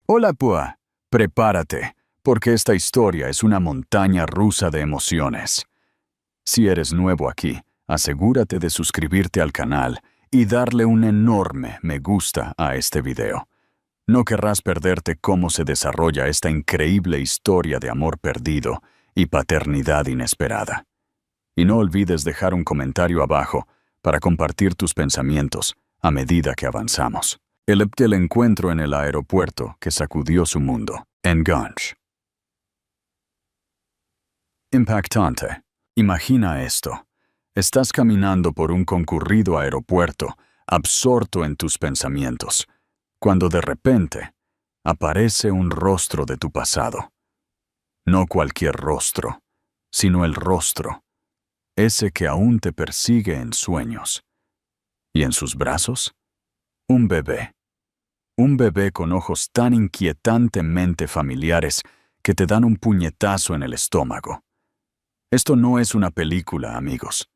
Hola, Pua. Prepárate, porque esta historia es una montaña rusa de emociones. Si eres nuevo aquí, asegúrate de suscribirte al canal y darle un enorme me gusta a este video. No querrás perderte cómo se desarrolla esta increíble historia de amor perdido y paternidad inesperada. Y no olvides dejar un comentario abajo para compartir tus pensamientos a medida que avanzamos. El encuentro en el aeropuerto que sacudió su mundo, en Ganj. Impactante. Imagina esto. Estás caminando por un concurrido aeropuerto, absorto en tus pensamientos, cuando de repente aparece un rostro de tu pasado. No cualquier rostro, sino el rostro, ese que aún te persigue en sueños. Y en sus brazos, un bebé. Un bebé con ojos tan inquietantemente familiares que te dan un puñetazo en el estómago. Esto no es una película, amigos.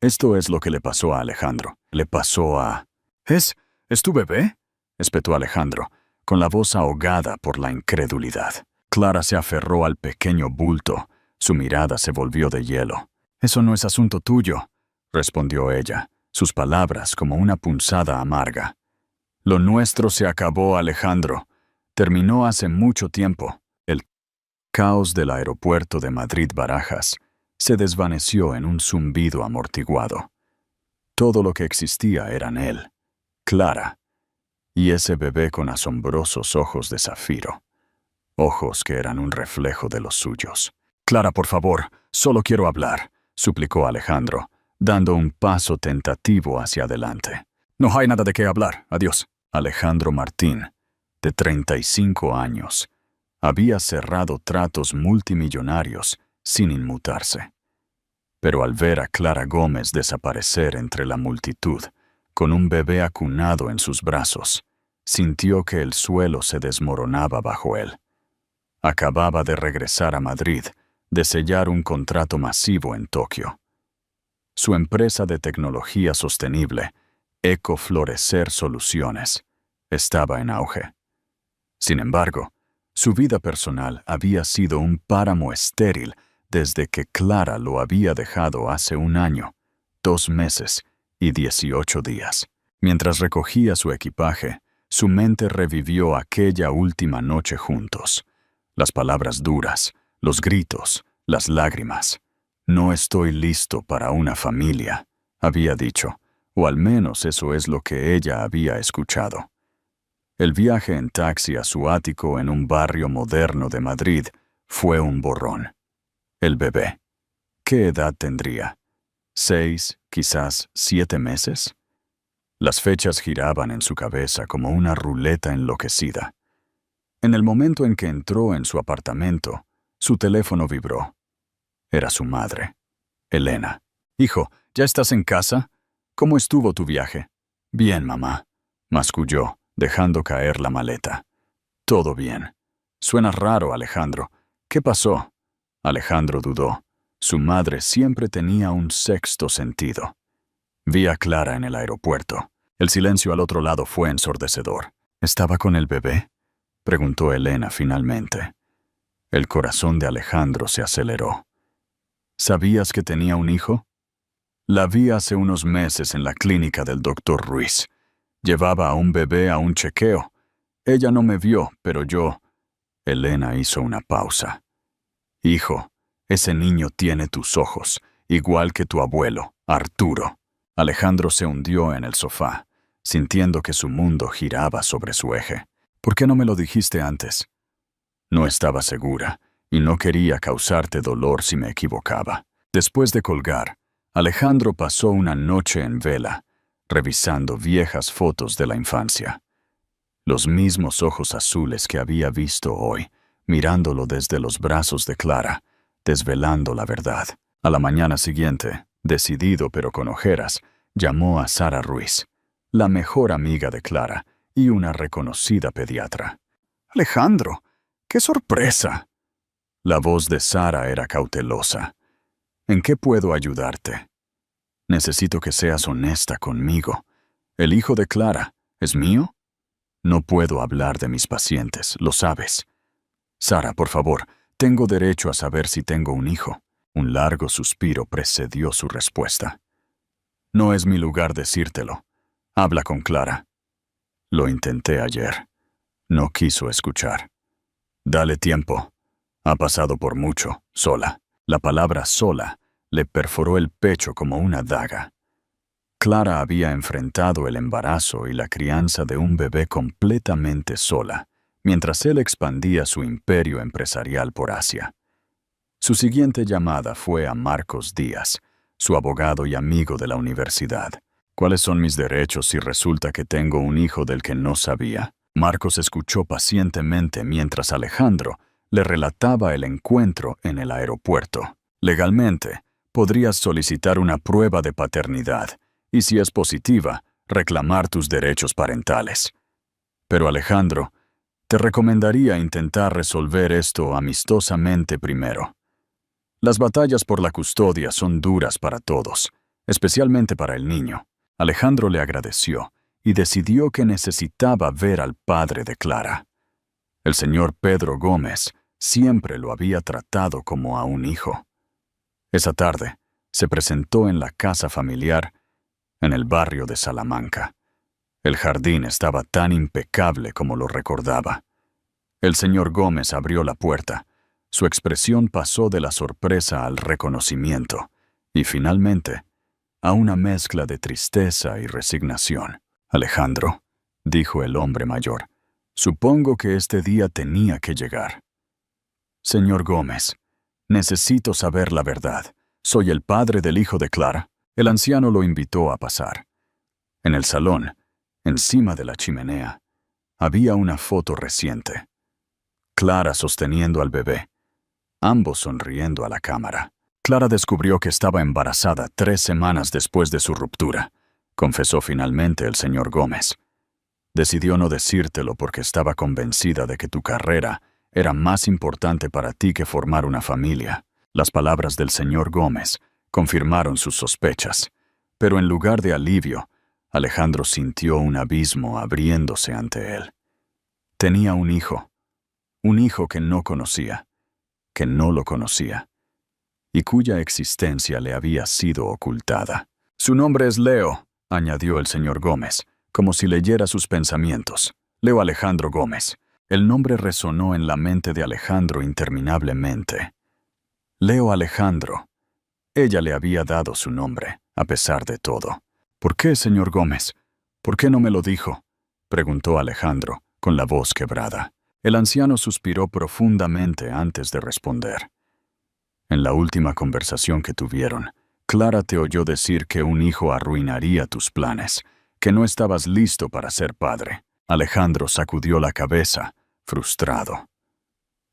Esto es lo que le pasó a Alejandro. Le pasó a... ¿Es tu bebé?, espetó Alejandro, con la voz ahogada por la incredulidad. Clara se aferró al pequeño bulto. Su mirada se volvió de hielo. «Eso no es asunto tuyo», respondió ella, sus palabras como una punzada amarga. «Lo nuestro se acabó, Alejandro. Terminó hace mucho tiempo». El caos del aeropuerto de Madrid-Barajas se desvaneció en un zumbido amortiguado. Todo lo que existía eran él, Clara, y ese bebé con asombrosos ojos de zafiro. Ojos que eran un reflejo de los suyos. «Clara, por favor, solo quiero hablar», suplicó Alejandro, dando un paso tentativo hacia adelante. «No hay nada de qué hablar. Adiós». Alejandro Martín, de 35 años, había cerrado tratos multimillonarios sin inmutarse. Pero al ver a Clara Gómez desaparecer entre la multitud, con un bebé acunado en sus brazos, sintió que el suelo se desmoronaba bajo él. Acababa de regresar a Madrid, de sellar un contrato masivo en Tokio. Su empresa de tecnología sostenible, Ecoflorecer Soluciones, estaba en auge. Sin embargo, su vida personal había sido un páramo estéril desde que Clara lo había dejado hace 1 año, 2 meses y 18 días. Mientras recogía su equipaje, su mente revivió aquella última noche juntos. Las palabras duras, los gritos, las lágrimas. «No estoy listo para una familia», había dicho, o al menos eso es lo que ella había escuchado. El viaje en taxi a su ático en un barrio moderno de Madrid fue un borrón. El bebé. ¿Qué edad tendría? 6, quizás 7 meses. Las fechas giraban en su cabeza como una ruleta enloquecida. En el momento en que entró en su apartamento, su teléfono vibró. Era su madre, Elena. «Hijo, ¿ya estás en casa? ¿Cómo estuvo tu viaje?» «Bien, mamá», masculló, dejando caer la maleta. «Todo bien». «Suena raro, Alejandro. ¿Qué pasó?» Alejandro dudó. Su madre siempre tenía un sexto sentido. Vi a Clara en el aeropuerto. El silencio al otro lado fue ensordecedor. «¿Estaba con el bebé?», preguntó Elena finalmente. El corazón de Alejandro se aceleró. «¿Sabías que tenía un hijo?» «La vi hace unos meses en la clínica del doctor Ruiz. Llevaba a un bebé a un chequeo. Ella no me vio, pero yo...» Elena hizo una pausa. «Hijo, ese niño tiene tus ojos, igual que tu abuelo, Arturo». Alejandro se hundió en el sofá, sintiendo que su mundo giraba sobre su eje. «¿Por qué no me lo dijiste antes?» «No estaba segura, y no quería causarte dolor si me equivocaba». Después de colgar, Alejandro pasó una noche en vela, revisando viejas fotos de la infancia. Los mismos ojos azules que había visto hoy, mirándolo desde los brazos de Clara, desvelando la verdad. A la mañana siguiente, decidido pero con ojeras, llamó a Sara Ruiz, la mejor amiga de Clara y una reconocida pediatra. «Alejandro, ¡qué sorpresa!». La voz de Sara era cautelosa. «¿En qué puedo ayudarte?». «Necesito que seas honesta conmigo. ¿El hijo de Clara es mío?». No puedo hablar de mis pacientes, lo sabes. Sara, por favor, tengo derecho a saber si tengo un hijo. Un largo suspiro precedió su respuesta. No es mi lugar decírtelo. Habla con Clara. Lo intenté ayer. No quiso escuchar. Dale tiempo. Ha pasado por mucho, sola. La palabra sola le perforó el pecho como una daga. Clara había enfrentado el embarazo y la crianza de un bebé completamente sola, mientras él expandía su imperio empresarial por Asia. Su siguiente llamada fue a Marcos Díaz, su abogado y amigo de la universidad. ¿Cuáles son mis derechos si resulta que tengo un hijo del que no sabía? Marcos escuchó pacientemente mientras Alejandro le relataba el encuentro en el aeropuerto. Legalmente, podrías solicitar una prueba de paternidad y, si es positiva, reclamar tus derechos parentales. Pero Alejandro, te recomendaría intentar resolver esto amistosamente primero. Las batallas por la custodia son duras para todos, especialmente para el niño. Alejandro le agradeció y decidió que necesitaba ver al padre de Clara. El señor Pedro Gómez siempre lo había tratado como a un hijo. Esa tarde, se presentó en la casa familiar en el barrio de Salamanca. El jardín estaba tan impecable como lo recordaba. El señor Gómez abrió la puerta. Su expresión pasó de la sorpresa al reconocimiento y, finalmente, a una mezcla de tristeza y resignación. Alejandro, dijo el hombre mayor, supongo que este día tenía que llegar. Señor Gómez, necesito saber la verdad. ¿Soy el padre del hijo de Clara? El anciano lo invitó a pasar. En el salón, encima de la chimenea, había una foto reciente. Clara sosteniendo al bebé, ambos sonriendo a la cámara. Clara descubrió que estaba embarazada 3 semanas después de su ruptura, confesó finalmente el señor Gómez. Decidió no decírtelo porque estaba convencida de que tu carrera era más importante para ti que formar una familia. Las palabras del señor Gómez confirmaron sus sospechas, pero en lugar de alivio, Alejandro sintió un abismo abriéndose ante él. Tenía un hijo que no conocía, que no lo conocía, y cuya existencia le había sido ocultada. Su nombre es Leo, añadió el señor Gómez, como si leyera sus pensamientos. Leo Alejandro Gómez. El nombre resonó en la mente de Alejandro interminablemente. Leo Alejandro. Ella le había dado su nombre, a pesar de todo. ¿Por qué, señor Gómez? ¿Por qué no me lo dijo?, preguntó Alejandro, con la voz quebrada. El anciano suspiró profundamente antes de responder. En la última conversación que tuvieron, Clara te oyó decir que un hijo arruinaría tus planes, que no estabas listo para ser padre. Alejandro sacudió la cabeza, frustrado.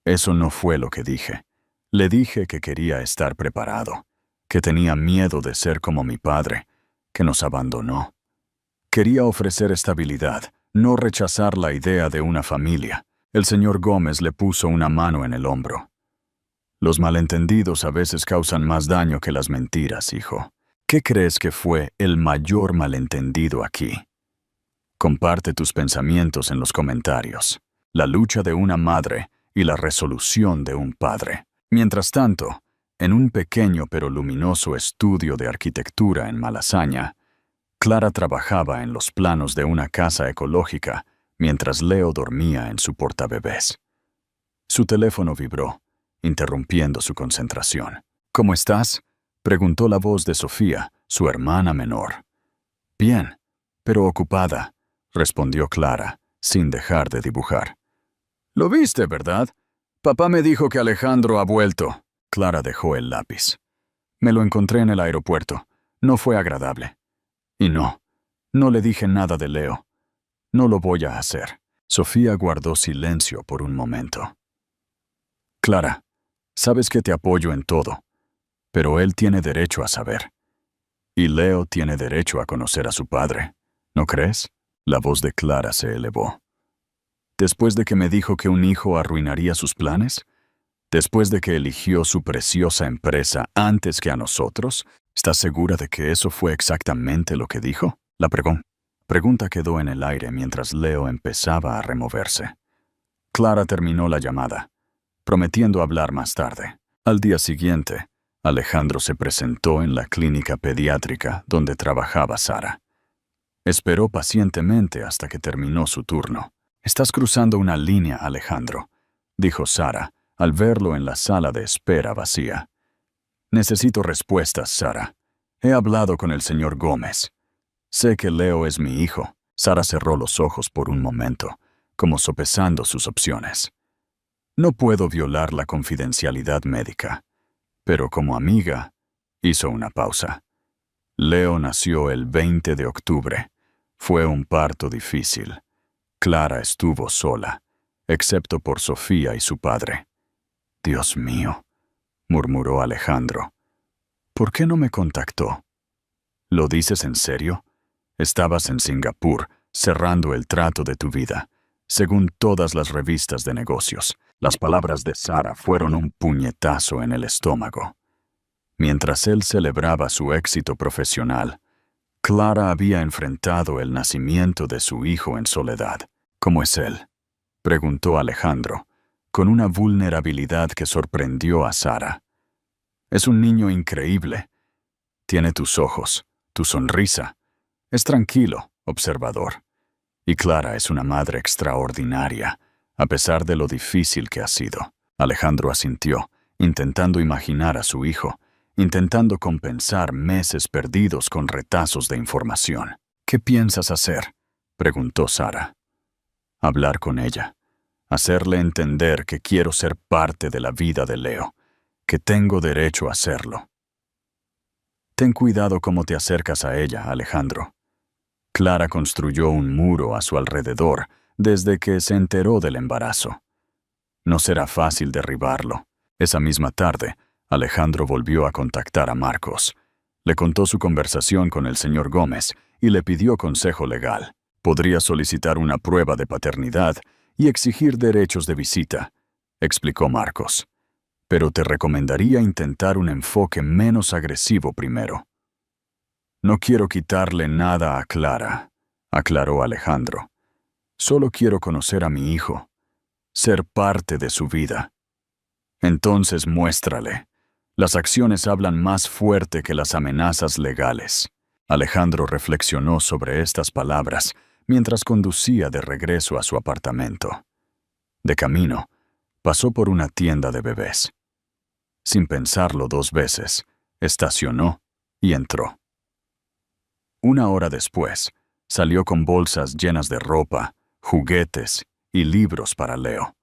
Eso no fue lo que dije. Le dije que quería estar preparado, que tenía miedo de ser como mi padre, que nos abandonó. Quería ofrecer estabilidad, no rechazar la idea de una familia. El señor Gómez le puso una mano en el hombro. Los malentendidos a veces causan más daño que las mentiras, hijo. ¿Qué crees que fue el mayor malentendido aquí? Comparte tus pensamientos en los comentarios. La lucha de una madre y la resolución de un padre. Mientras tanto, en un pequeño pero luminoso estudio de arquitectura en Malasaña, Clara trabajaba en los planos de una casa ecológica mientras Leo dormía en su portabebés. Su teléfono vibró, interrumpiendo su concentración. ¿Cómo estás?, preguntó la voz de Sofía, su hermana menor. Bien, pero ocupada, respondió Clara, sin dejar de dibujar. Lo viste, ¿verdad? Papá me dijo que Alejandro ha vuelto. Clara dejó el lápiz. Me lo encontré en el aeropuerto. No fue agradable. Y no le dije nada de Leo. No lo voy a hacer. Sofía guardó silencio por un momento. Clara, sabes que te apoyo en todo, pero él tiene derecho a saber. Y Leo tiene derecho a conocer a su padre, ¿no crees? La voz de Clara se elevó. Después de que me dijo que un hijo arruinaría sus planes, después de que eligió su preciosa empresa antes que a nosotros, ¿estás segura de que eso fue exactamente lo que dijo?, la pregó. Pregunta quedó en el aire mientras Leo empezaba a removerse. Clara terminó la llamada, prometiendo hablar más tarde. Al día siguiente, Alejandro se presentó en la clínica pediátrica donde trabajaba Sara. Esperó pacientemente hasta que terminó su turno. «Estás cruzando una línea, Alejandro», dijo Sara, al verlo en la sala de espera vacía. «Necesito respuestas, Sara. He hablado con el señor Gómez. Sé que Leo es mi hijo». Sara cerró los ojos por un momento, como sopesando sus opciones. «No puedo violar la confidencialidad médica, pero como amiga», hizo una pausa. «Leo nació el 20 de octubre. Fue un parto difícil. Clara estuvo sola, excepto por Sofía y su padre». «Dios mío», murmuró Alejandro. «¿Por qué no me contactó?» «¿Lo dices en serio? Estabas en Singapur, cerrando el trato de tu vida, según todas las revistas de negocios». Las palabras de Sara fueron un puñetazo en el estómago. Mientras él celebraba su éxito profesional, Clara había enfrentado el nacimiento de su hijo en soledad. «¿Cómo es él?», preguntó Alejandro, con una vulnerabilidad que sorprendió a Sara. «Es un niño increíble. Tiene tus ojos, tu sonrisa. Es tranquilo, observador. Y Clara es una madre extraordinaria, a pesar de lo difícil que ha sido». Alejandro asintió, intentando imaginar a su hijo, intentando compensar meses perdidos con retazos de información. «¿Qué piensas hacer?», preguntó Sara. «Hablar con ella. Hacerle entender que quiero ser parte de la vida de Leo, que tengo derecho a hacerlo». «Ten cuidado cómo te acercas a ella, Alejandro». Clara construyó un muro a su alrededor desde que se enteró del embarazo. No será fácil derribarlo. Esa misma tarde, Alejandro volvió a contactar a Marcos. Le contó su conversación con el señor Gómez y le pidió consejo legal. «Podría solicitar una prueba de paternidad y exigir derechos de visita», explicó Marcos. «Pero te recomendaría intentar un enfoque menos agresivo primero». «No quiero quitarle nada a Clara», aclaró Alejandro. «Solo quiero conocer a mi hijo, ser parte de su vida». «Entonces muéstrale. Las acciones hablan más fuerte que las amenazas legales». Alejandro reflexionó sobre estas palabras mientras conducía de regreso a su apartamento. De camino, pasó por una tienda de bebés. Sin pensarlo 2 veces, estacionó y entró. Una hora después, salió con bolsas llenas de ropa, juguetes y libros para Leo.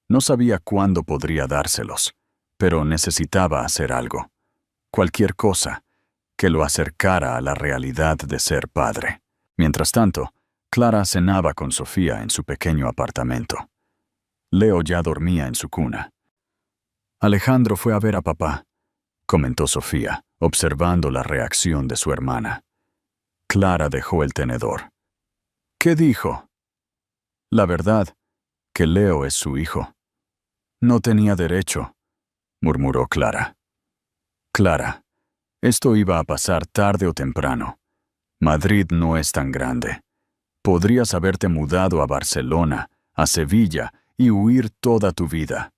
No sabía cuándo podría dárselos, pero necesitaba hacer algo, cualquier cosa, que lo acercara a la realidad de ser padre. Mientras tanto, Clara cenaba con Sofía en su pequeño apartamento. Leo ya dormía en su cuna. «Alejandro fue a ver a papá», comentó Sofía, observando la reacción de su hermana. Clara dejó el tenedor. «¿Qué dijo?» «La verdad, que Leo es su hijo». «No tenía derecho», murmuró Clara. «Clara, esto iba a pasar tarde o temprano. Madrid no es tan grande. Podrías haberte mudado a Barcelona, a Sevilla y huir toda tu vida.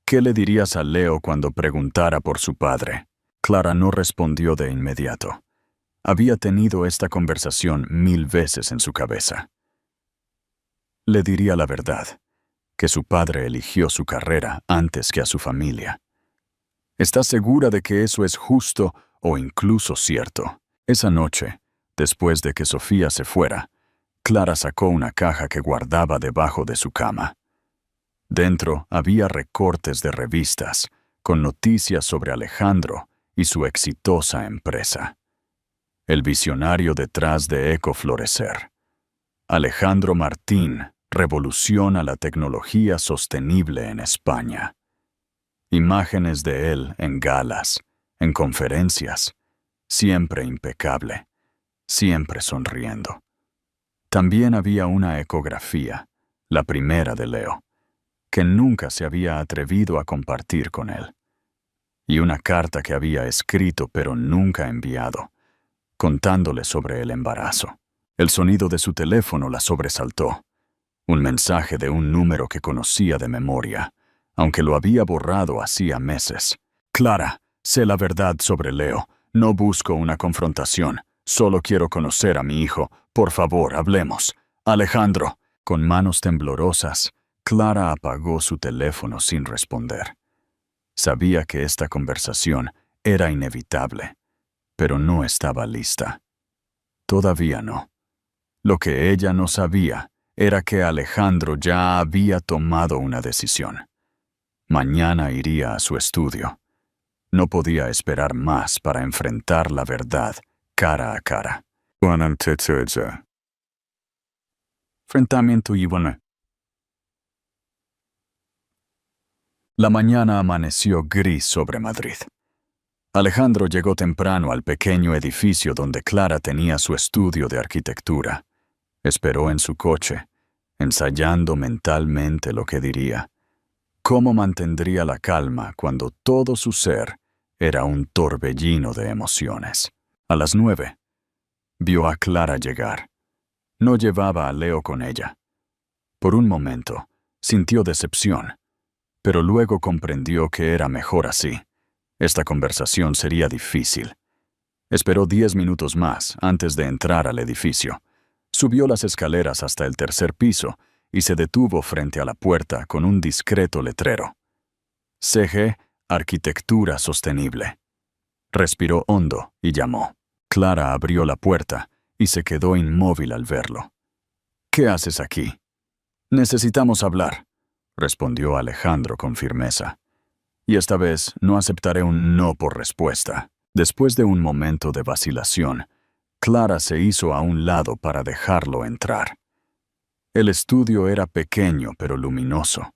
¿Qué le dirías a Leo cuando preguntara por su padre?» Clara no respondió de inmediato. Había tenido esta conversación 1000 veces en su cabeza. Le diría la verdad, que su padre eligió su carrera antes que a su familia. ¿Estás segura de que eso es justo o incluso cierto? Esa noche, después de que Sofía se fuera, Clara sacó una caja que guardaba debajo de su cama. Dentro había recortes de revistas, con noticias sobre Alejandro y su exitosa empresa. El visionario detrás de Ecoflorecer. Alejandro Martín revoluciona la tecnología sostenible en España. Imágenes de él en galas, en conferencias, siempre impecable, siempre sonriendo. También había una ecografía, la primera de Leo, que nunca se había atrevido a compartir con él. Y una carta que había escrito pero nunca enviado, contándole sobre el embarazo. El sonido de su teléfono la sobresaltó. Un mensaje de un número que conocía de memoria, aunque lo había borrado hacía meses. Clara, sé la verdad sobre Leo. No busco una confrontación. Solo quiero conocer a mi hijo. Por favor, hablemos. Alejandro. Con manos temblorosas, Clara apagó su teléfono sin responder. Sabía que esta conversación era inevitable, pero no estaba lista. Todavía no. Lo que ella no sabía era que Alejandro ya había tomado una decisión. Mañana iría a su estudio. No podía esperar más para enfrentar la verdad cara a cara. Enfrentamiento y bueno. La mañana amaneció gris sobre Madrid. Alejandro llegó temprano al pequeño edificio donde Clara tenía su estudio de arquitectura. Esperó en su coche, ensayando mentalmente lo que diría. ¿Cómo mantendría la calma cuando todo su ser era un torbellino de emociones? A las 9, vio a Clara llegar. No llevaba a Leo con ella. Por un momento, sintió decepción, pero luego comprendió que era mejor así. Esta conversación sería difícil. Esperó 10 minutos más antes de entrar al edificio. Subió las escaleras hasta el tercer piso y se detuvo frente a la puerta con un discreto letrero. CG Arquitectura Sostenible. Respiró hondo y llamó. Clara abrió la puerta y se quedó inmóvil al verlo. ¿Qué haces aquí? Necesitamos hablar, respondió Alejandro con firmeza. Y esta vez no aceptaré un no por respuesta. Después de un momento de vacilación, Clara se hizo a un lado para dejarlo entrar. El estudio era pequeño pero luminoso,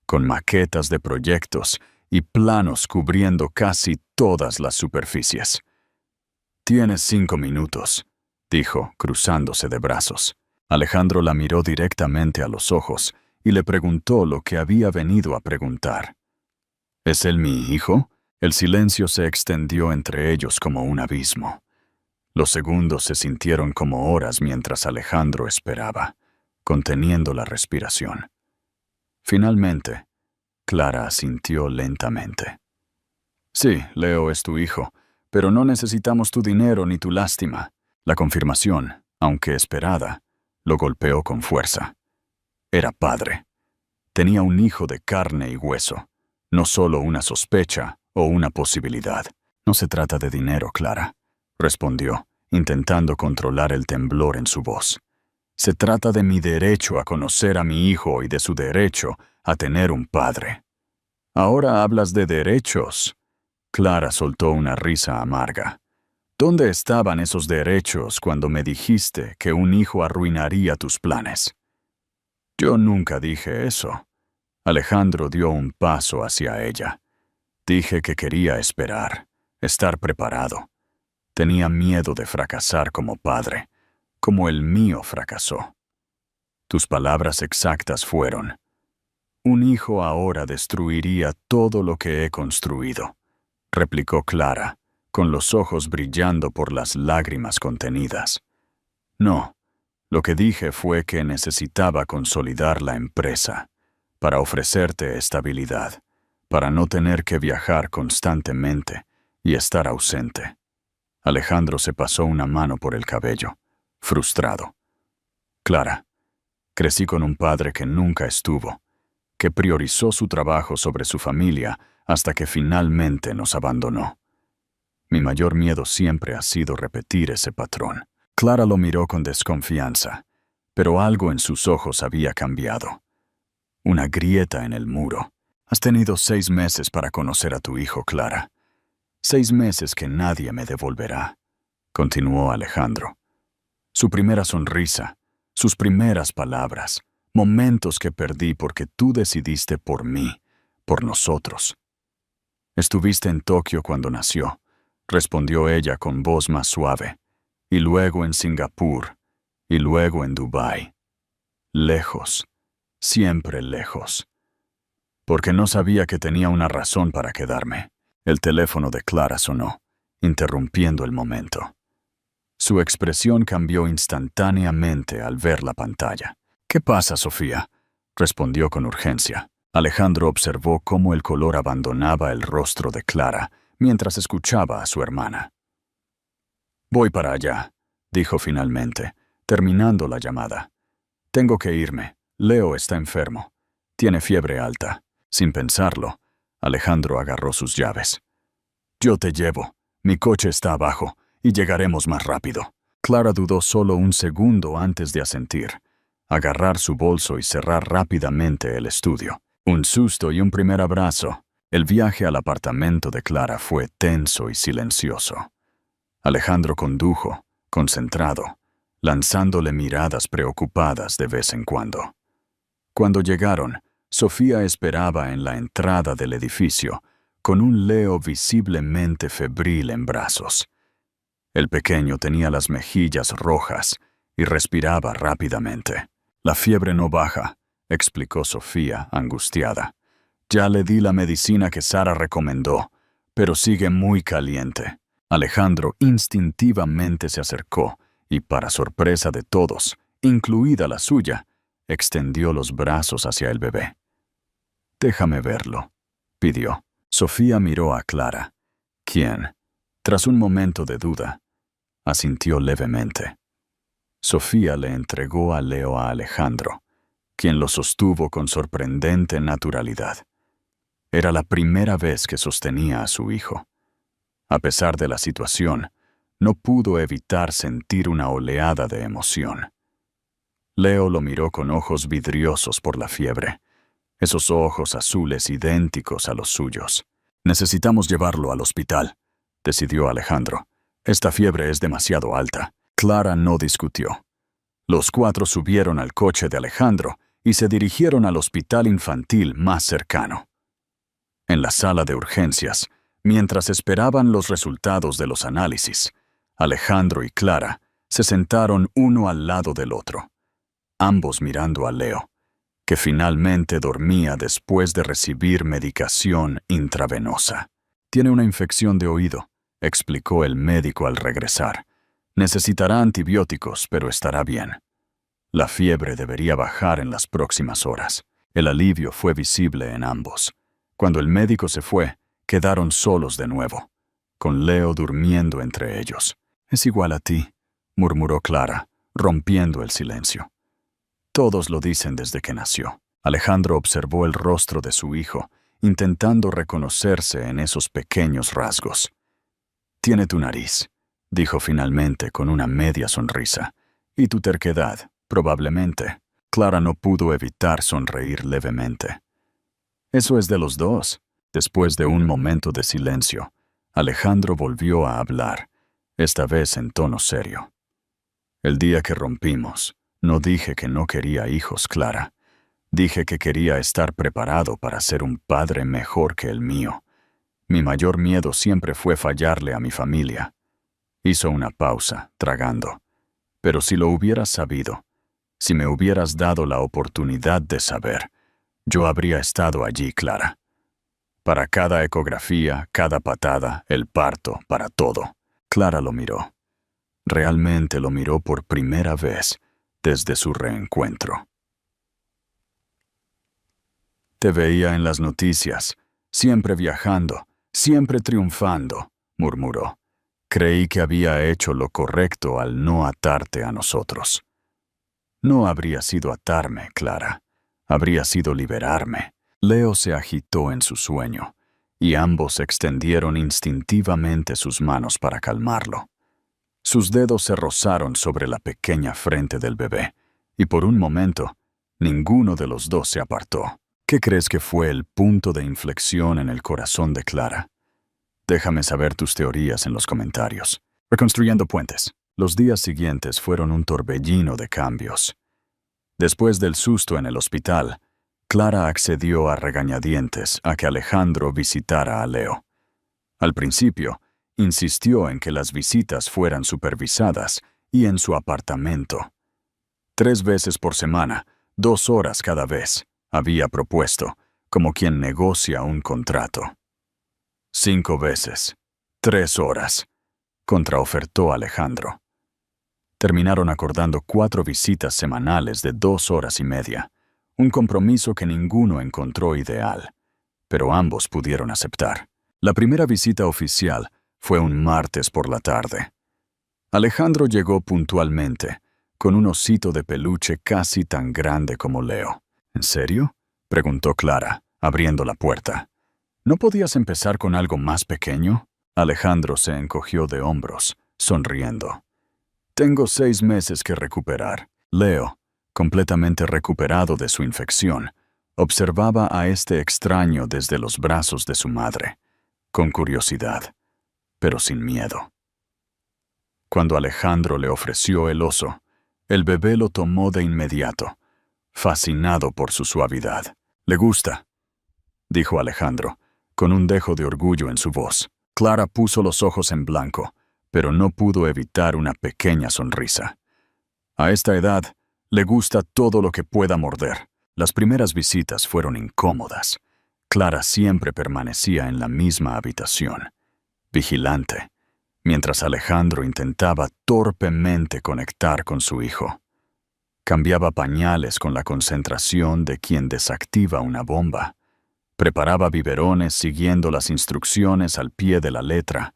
con maquetas de proyectos y planos cubriendo casi todas las superficies. «Tienes 5 minutos», dijo, cruzándose de brazos. Alejandro la miró directamente a los ojos y le preguntó lo que había venido a preguntar. ¿Es él mi hijo? El silencio se extendió entre ellos como un abismo. Los segundos se sintieron como horas mientras Alejandro esperaba, conteniendo la respiración. Finalmente, Clara asintió lentamente. «Sí, Leo es tu hijo, pero no necesitamos tu dinero ni tu lástima». La confirmación, aunque esperada, lo golpeó con fuerza. Era padre. Tenía un hijo de carne y hueso, no solo una sospecha o una posibilidad. «No se trata de dinero, Clara», respondió, intentando controlar el temblor en su voz. «Se trata de mi derecho a conocer a mi hijo y de su derecho a tener un padre». «Ahora hablas de derechos». Clara soltó una risa amarga. «¿Dónde estaban esos derechos cuando me dijiste que un hijo arruinaría tus planes?» «Yo nunca dije eso». Alejandro dio un paso hacia ella. «Dije que quería esperar, estar preparado. Tenía miedo de fracasar como padre, como el mío fracasó». Tus palabras exactas fueron: «Un hijo ahora destruiría todo lo que he construido», replicó Clara, con los ojos brillando por las lágrimas contenidas. «No, lo que dije fue que necesitaba consolidar la empresa, para ofrecerte estabilidad, para no tener que viajar constantemente y estar ausente». Alejandro se pasó una mano por el cabello, frustrado. «Clara, crecí con un padre que nunca estuvo, que priorizó su trabajo sobre su familia hasta que finalmente nos abandonó. Mi mayor miedo siempre ha sido repetir ese patrón». Clara lo miró con desconfianza, pero algo en sus ojos había cambiado. Una grieta en el muro. «Has tenido 6 meses para conocer a tu hijo, Clara. 6 meses que nadie me devolverá», continuó Alejandro. «Su primera sonrisa, sus primeras palabras, momentos que perdí porque tú decidiste por mí, por nosotros». «Estuviste en Tokio cuando nació», respondió ella con voz más suave, «y luego en Singapur, y luego en Dubái. Lejos, siempre lejos». Porque no sabía que tenía una razón para quedarme. El teléfono de Clara sonó, interrumpiendo el momento. Su expresión cambió instantáneamente al ver la pantalla. «¿Qué pasa, Sofía?», respondió con urgencia. Alejandro observó cómo el color abandonaba el rostro de Clara mientras escuchaba a su hermana. «Voy para allá», dijo finalmente, terminando la llamada. «Tengo que irme. Leo está enfermo. Tiene fiebre alta». Sin pensarlo, Alejandro agarró sus llaves. «Yo te llevo. Mi coche está abajo y llegaremos más rápido». Clara dudó solo un segundo antes de asentir, agarrar su bolso y cerrar rápidamente el estudio. Un susto y un primer abrazo. El viaje al apartamento de Clara fue tenso y silencioso. Alejandro condujo, concentrado, lanzándole miradas preocupadas de vez en cuando. Cuando llegaron, Sofía esperaba en la entrada del edificio, con un Leo visiblemente febril en brazos. El pequeño tenía las mejillas rojas y respiraba rápidamente. «La fiebre no baja», explicó Sofía, angustiada. «Ya le di la medicina que Sara recomendó, pero sigue muy caliente». Alejandro instintivamente se acercó y, para sorpresa de todos, incluida la suya, extendió los brazos hacia el bebé. «Déjame verlo», pidió. Sofía miró a Clara, quien, tras un momento de duda, asintió levemente. Sofía le entregó a Leo a Alejandro, quien lo sostuvo con sorprendente naturalidad. Era la primera vez que sostenía a su hijo. A pesar de la situación, no pudo evitar sentir una oleada de emoción. Leo lo miró con ojos vidriosos por la fiebre, esos ojos azules idénticos a los suyos. «Necesitamos llevarlo al hospital», decidió Alejandro. «Esta fiebre es demasiado alta». Clara no discutió. Los cuatro subieron al coche de Alejandro y se dirigieron al hospital infantil más cercano. En la sala de urgencias, mientras esperaban los resultados de los análisis, Alejandro y Clara se sentaron uno al lado del otro, ambos mirando a Leo, que finalmente dormía después de recibir medicación intravenosa. «Tiene una infección de oído», explicó el médico al regresar. «Necesitará antibióticos, pero estará bien. La fiebre debería bajar en las próximas horas». El alivio fue visible en ambos. Cuando el médico se fue, quedaron solos de nuevo, con Leo durmiendo entre ellos. «Es igual a ti», murmuró Clara, rompiendo el silencio. «Todos lo dicen desde que nació». Alejandro observó el rostro de su hijo, intentando reconocerse en esos pequeños rasgos. «Tiene tu nariz», dijo finalmente con una media sonrisa. «Y tu terquedad, probablemente». Clara no pudo evitar sonreír levemente. «Eso es de los dos». Después de un momento de silencio, Alejandro volvió a hablar, esta vez en tono serio. «El día que rompimos, no dije que no quería hijos, Clara. Dije que quería estar preparado para ser un padre mejor que el mío. Mi mayor miedo siempre fue fallarle a mi familia». Hizo una pausa, tragando. «Pero si lo hubieras sabido, si me hubieras dado la oportunidad de saber, yo habría estado allí, Clara. Para cada ecografía, cada patada, el parto, para todo». Clara lo miró. Realmente lo miró por primera vez desde su reencuentro. «Te veía en las noticias, siempre viajando, siempre triunfando», murmuró. «Creí que había hecho lo correcto al no atarte a nosotros». «No habría sido atarme, Clara. Habría sido liberarme». Leo se agitó en su sueño, y ambos extendieron instintivamente sus manos para calmarlo. Sus dedos se rozaron sobre la pequeña frente del bebé, y por un momento, ninguno de los dos se apartó. ¿Qué crees que fue el punto de inflexión en el corazón de Clara? Déjame saber tus teorías en los comentarios. Reconstruyendo puentes. Los días siguientes fueron un torbellino de cambios. Después del susto en el hospital, Clara accedió a regañadientes a que Alejandro visitara a Leo. Al principio, insistió en que las visitas fueran supervisadas y en su apartamento. 3 veces por semana, 2 horas cada vez, había propuesto, como quien negocia un contrato. 5 veces, 3 horas, contraofertó Alejandro. Terminaron acordando 4 visitas semanales de 2 horas y media, un compromiso que ninguno encontró ideal, pero ambos pudieron aceptar. La primera visita oficial fue un martes por la tarde. Alejandro llegó puntualmente, con un osito de peluche casi tan grande como Leo. ¿En serio?, preguntó Clara, abriendo la puerta. ¿No podías empezar con algo más pequeño? Alejandro se encogió de hombros, sonriendo. Tengo 6 meses que recuperar. Leo, completamente recuperado de su infección, observaba a este extraño desde los brazos de su madre, con curiosidad, pero sin miedo. Cuando Alejandro le ofreció el oso, el bebé lo tomó de inmediato, fascinado por su suavidad. «¿Le gusta?», dijo Alejandro, con un dejo de orgullo en su voz. Clara puso los ojos en blanco, pero no pudo evitar una pequeña sonrisa. A esta edad, le gusta todo lo que pueda morder. Las primeras visitas fueron incómodas. Clara siempre permanecía en la misma habitación, vigilante, mientras Alejandro intentaba torpemente conectar con su hijo. Cambiaba pañales con la concentración de quien desactiva una bomba. Preparaba biberones siguiendo las instrucciones al pie de la letra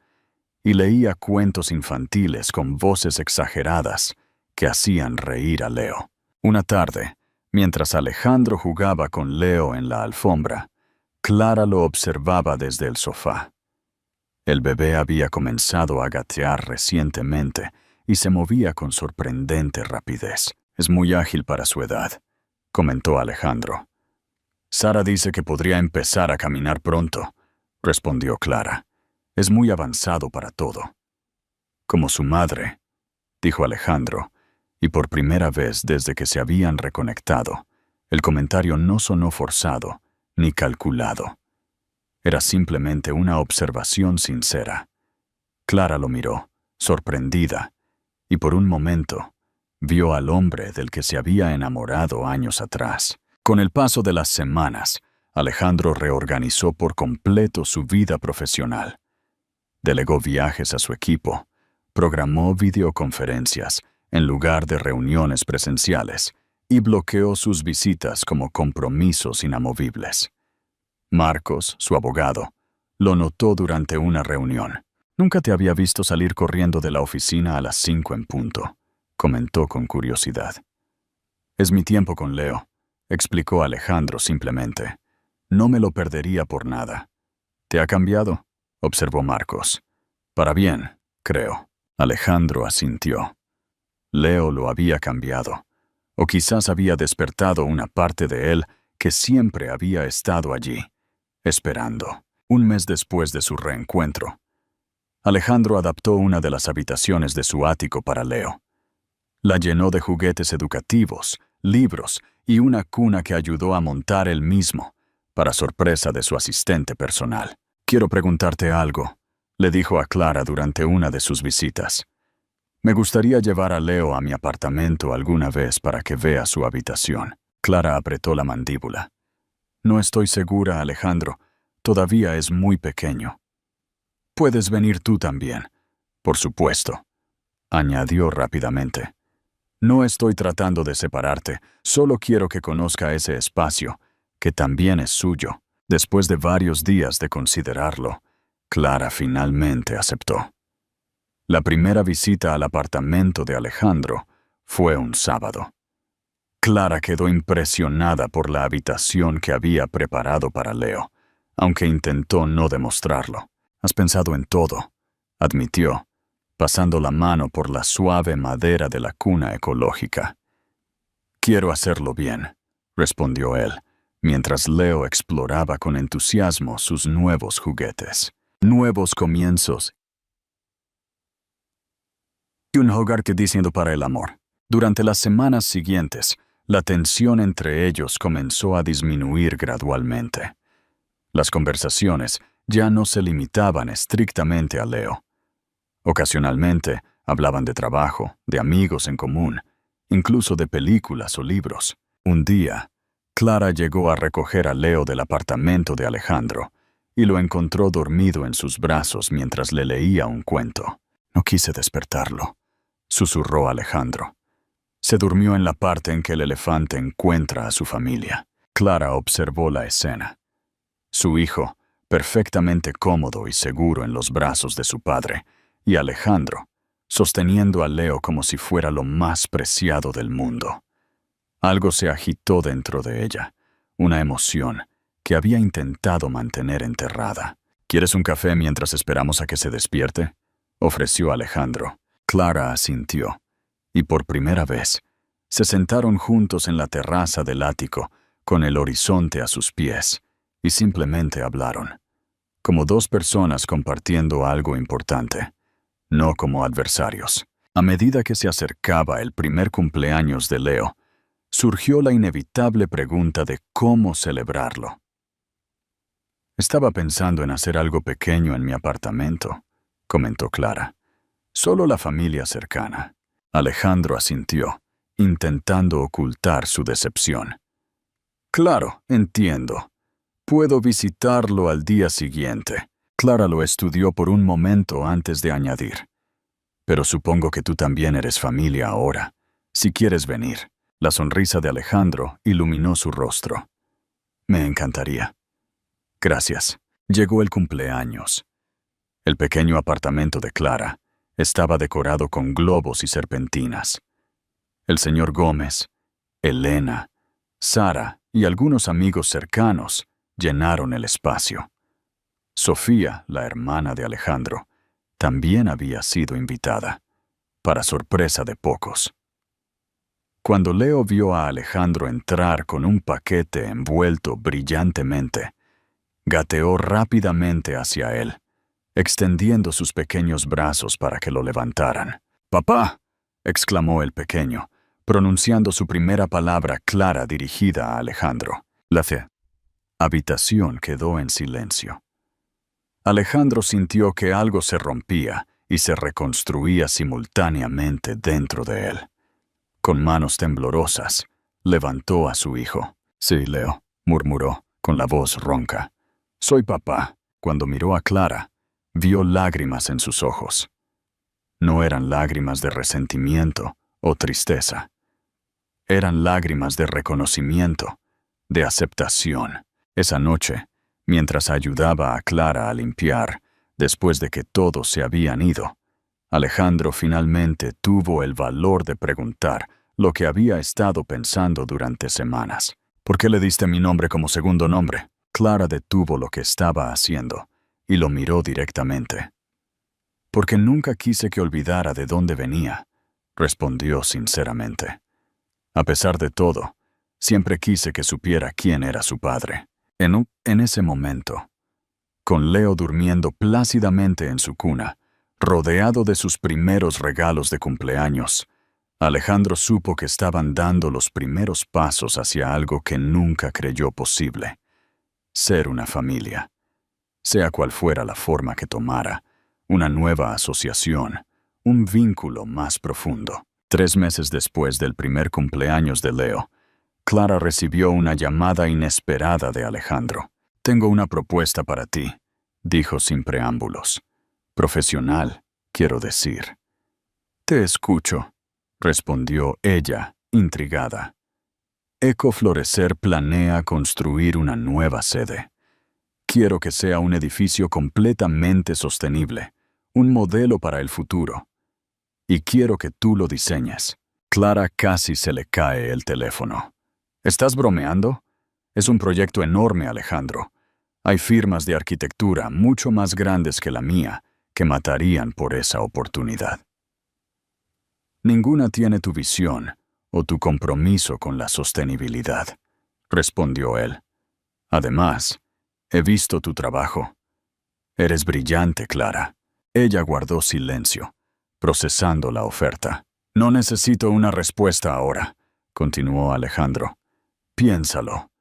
y leía cuentos infantiles con voces exageradas que hacían reír a Leo. Una tarde, mientras Alejandro jugaba con Leo en la alfombra, Clara lo observaba desde el sofá. El bebé había comenzado a gatear recientemente y se movía con sorprendente rapidez. «Es muy ágil para su edad», comentó Alejandro. «Sara dice que podría empezar a caminar pronto», respondió Clara. «Es muy avanzado para todo». «Como su madre», dijo Alejandro, y por primera vez desde que se habían reconectado, el comentario no sonó forzado ni calculado. Era simplemente una observación sincera. Clara lo miró, sorprendida, y por un momento vio al hombre del que se había enamorado años atrás. Con el paso de las semanas, Alejandro reorganizó por completo su vida profesional. Delegó viajes a su equipo, programó videoconferencias en lugar de reuniones presenciales y bloqueó sus visitas como compromisos inamovibles. Marcos, su abogado, lo notó durante una reunión. «Nunca te había visto salir corriendo de la oficina a las 5 en punto», comentó con curiosidad. «Es mi tiempo con Leo», explicó Alejandro simplemente. «No me lo perdería por nada». «¿Te ha cambiado?», observó Marcos. «Para bien, creo». Alejandro asintió. Leo lo había cambiado, o quizás había despertado una parte de él que siempre había estado allí, esperando. Un mes después de su reencuentro, Alejandro adaptó una de las habitaciones de su ático para Leo. La llenó de juguetes educativos, libros y una cuna que ayudó a montar él mismo, para sorpresa de su asistente personal. «Quiero preguntarte algo», le dijo a Clara durante una de sus visitas. «Me gustaría llevar a Leo a mi apartamento alguna vez para que vea su habitación». Clara apretó la mandíbula. «No estoy segura, Alejandro. Todavía es muy pequeño». «Puedes venir tú también, por supuesto», añadió rápidamente. «No estoy tratando de separarte, solo quiero que conozca ese espacio, que también es suyo». Después de varios días de considerarlo, Clara finalmente aceptó. La primera visita al apartamento de Alejandro fue un sábado. Clara quedó impresionada por la habitación que había preparado para Leo, aunque intentó no demostrarlo. «Has pensado en todo», admitió, pasando la mano por la suave madera de la cuna ecológica. «Quiero hacerlo bien», respondió él, mientras Leo exploraba con entusiasmo sus nuevos juguetes. Nuevos comienzos y un hogar que diciendo para el amor. Durante las semanas siguientes, la tensión entre ellos comenzó a disminuir gradualmente. Las conversaciones ya no se limitaban estrictamente a Leo. Ocasionalmente hablaban de trabajo, de amigos en común, incluso de películas o libros. Un día, Clara llegó a recoger a Leo del apartamento de Alejandro y lo encontró dormido en sus brazos mientras le leía un cuento. «No quise despertarlo», susurró Alejandro. Se durmió en la parte en que el elefante encuentra a su familia. Clara observó la escena. Su hijo, perfectamente cómodo y seguro en los brazos de su padre, y Alejandro, sosteniendo a Leo como si fuera lo más preciado del mundo. Algo se agitó dentro de ella, una emoción que había intentado mantener enterrada. ¿Quieres un café mientras esperamos a que se despierte?, ofreció Alejandro. Clara asintió, y por primera vez, se sentaron juntos en la terraza del ático, con el horizonte a sus pies, y simplemente hablaron, como dos personas compartiendo algo importante, no como adversarios. A medida que se acercaba el primer cumpleaños de Leo, surgió la inevitable pregunta de cómo celebrarlo. Estaba pensando en hacer algo pequeño en mi apartamento, comentó Clara. Solo la familia cercana. Alejandro asintió, intentando ocultar su decepción. Claro, entiendo. Puedo visitarlo al día siguiente. Clara lo estudió por un momento antes de añadir. Pero supongo que tú también eres familia ahora. Si quieres venir. La sonrisa de Alejandro iluminó su rostro. Me encantaría. Gracias. Llegó el cumpleaños. El pequeño apartamento de Clara estaba decorado con globos y serpentinas. El señor Gómez, Elena, Sara y algunos amigos cercanos llenaron el espacio. Sofía, la hermana de Alejandro, también había sido invitada, para sorpresa de pocos. Cuando Leo vio a Alejandro entrar con un paquete envuelto brillantemente, gateó rápidamente hacia él, extendiendo sus pequeños brazos para que lo levantaran. «¡Papá!», exclamó el pequeño, pronunciando su primera palabra clara dirigida a Alejandro. La habitación quedó en silencio. Alejandro sintió que algo se rompía y se reconstruía simultáneamente dentro de él. Con manos temblorosas, levantó a su hijo. «Sí, Leo», murmuró, con la voz ronca. «Soy papá». Cuando miró a Clara, vio lágrimas en sus ojos. No eran lágrimas de resentimiento o tristeza. Eran lágrimas de reconocimiento, de aceptación. Esa noche, mientras ayudaba a Clara a limpiar, después de que todos se habían ido, Alejandro finalmente tuvo el valor de preguntar lo que había estado pensando durante semanas. «¿Por qué le diste mi nombre como segundo nombre?». Clara detuvo lo que estaba haciendo y lo miró directamente. «Porque nunca quise que olvidara de dónde venía», respondió sinceramente. «A pesar de todo, siempre quise que supiera quién era su padre». En ese momento, con Leo durmiendo plácidamente en su cuna, rodeado de sus primeros regalos de cumpleaños, Alejandro supo que estaban dando los primeros pasos hacia algo que nunca creyó posible: ser una familia. Sea cual fuera la forma que tomara, una nueva asociación, un vínculo más profundo. 3 meses después del primer cumpleaños de Leo, Clara recibió una llamada inesperada de Alejandro. «Tengo una propuesta para ti», dijo sin preámbulos. «Profesional, quiero decir». «Te escucho», respondió ella, intrigada. «Ecoflorecer planea construir una nueva sede. Quiero que sea un edificio completamente sostenible, un modelo para el futuro. Y quiero que tú lo diseñes». Clara casi se le cae el teléfono. «¿Estás bromeando? Es un proyecto enorme, Alejandro. Hay firmas de arquitectura mucho más grandes que la mía que matarían por esa oportunidad». «Ninguna tiene tu visión o tu compromiso con la sostenibilidad», respondió él. «Además, he visto tu trabajo. Eres brillante, Clara». Ella guardó silencio, procesando la oferta. «No necesito una respuesta ahora», continuó Alejandro. «Piénsalo.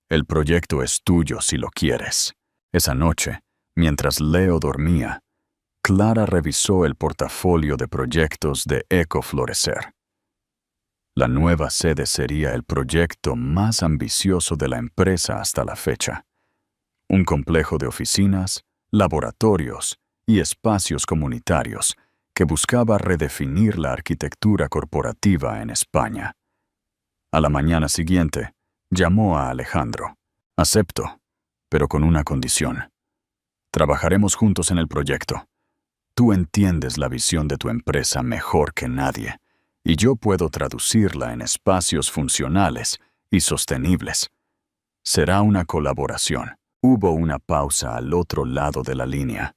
El proyecto es tuyo si lo quieres». Esa noche, mientras Leo dormía, Clara revisó el portafolio de proyectos de Ecoflorecer. La nueva sede sería el proyecto más ambicioso de la empresa hasta la fecha. Un complejo de oficinas, laboratorios y espacios comunitarios que buscaba redefinir la arquitectura corporativa en España. A la mañana siguiente, llamó a Alejandro. Acepto, pero con una condición. Trabajaremos juntos en el proyecto. Tú entiendes la visión de tu empresa mejor que nadie, y yo puedo traducirla en espacios funcionales y sostenibles. Será una colaboración. Hubo una pausa al otro lado de la línea.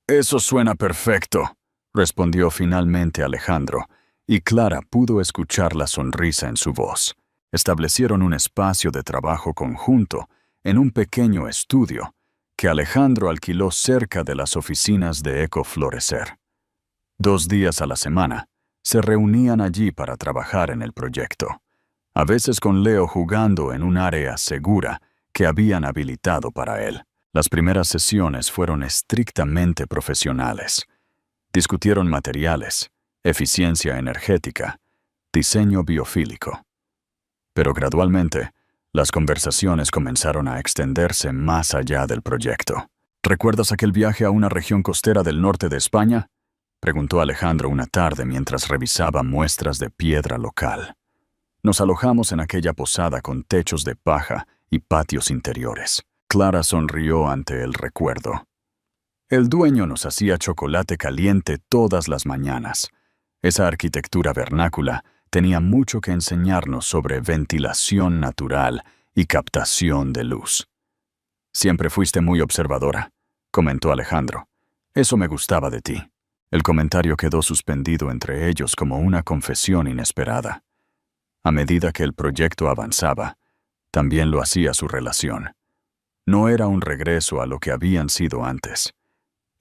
Eso suena perfecto, respondió finalmente Alejandro, y Clara pudo escuchar la sonrisa en su voz. Establecieron un espacio de trabajo conjunto en un pequeño estudio que Alejandro alquiló cerca de las oficinas de Ecoflorecer. 2 días a la semana se reunían allí para trabajar en el proyecto, a veces con Leo jugando en un área segura que habían habilitado para él. Las primeras sesiones fueron estrictamente profesionales. Discutieron materiales, eficiencia energética, diseño biofílico. Pero gradualmente, las conversaciones comenzaron a extenderse más allá del proyecto. ¿Recuerdas aquel viaje a una región costera del norte de España?, preguntó Alejandro una tarde mientras revisaba muestras de piedra local. Nos alojamos en aquella posada con techos de paja y patios interiores. Clara sonrió ante el recuerdo. El dueño nos hacía chocolate caliente todas las mañanas. Esa arquitectura vernácula tenía mucho que enseñarnos sobre ventilación natural y captación de luz. Siempre fuiste muy observadora, comentó Alejandro. Eso me gustaba de ti. El comentario quedó suspendido entre ellos como una confesión inesperada. A medida que el proyecto avanzaba, también lo hacía su relación. No era un regreso a lo que habían sido antes.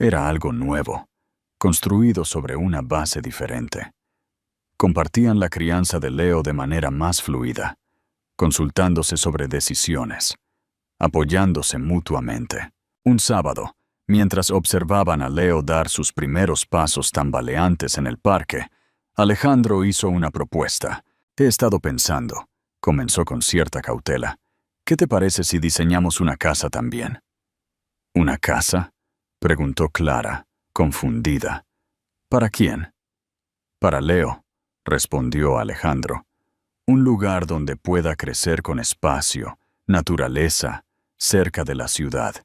Era algo nuevo, construido sobre una base diferente. Compartían la crianza de Leo de manera más fluida, consultándose sobre decisiones, apoyándose mutuamente. Un sábado, mientras observaban a Leo dar sus primeros pasos tambaleantes en el parque, Alejandro hizo una propuesta. He estado pensando, comenzó con cierta cautela. ¿Qué te parece si diseñamos una casa también? ¿Una casa?, preguntó Clara, confundida. ¿Para quién? Para Leo, respondió Alejandro. Un lugar donde pueda crecer con espacio, naturaleza, cerca de la ciudad,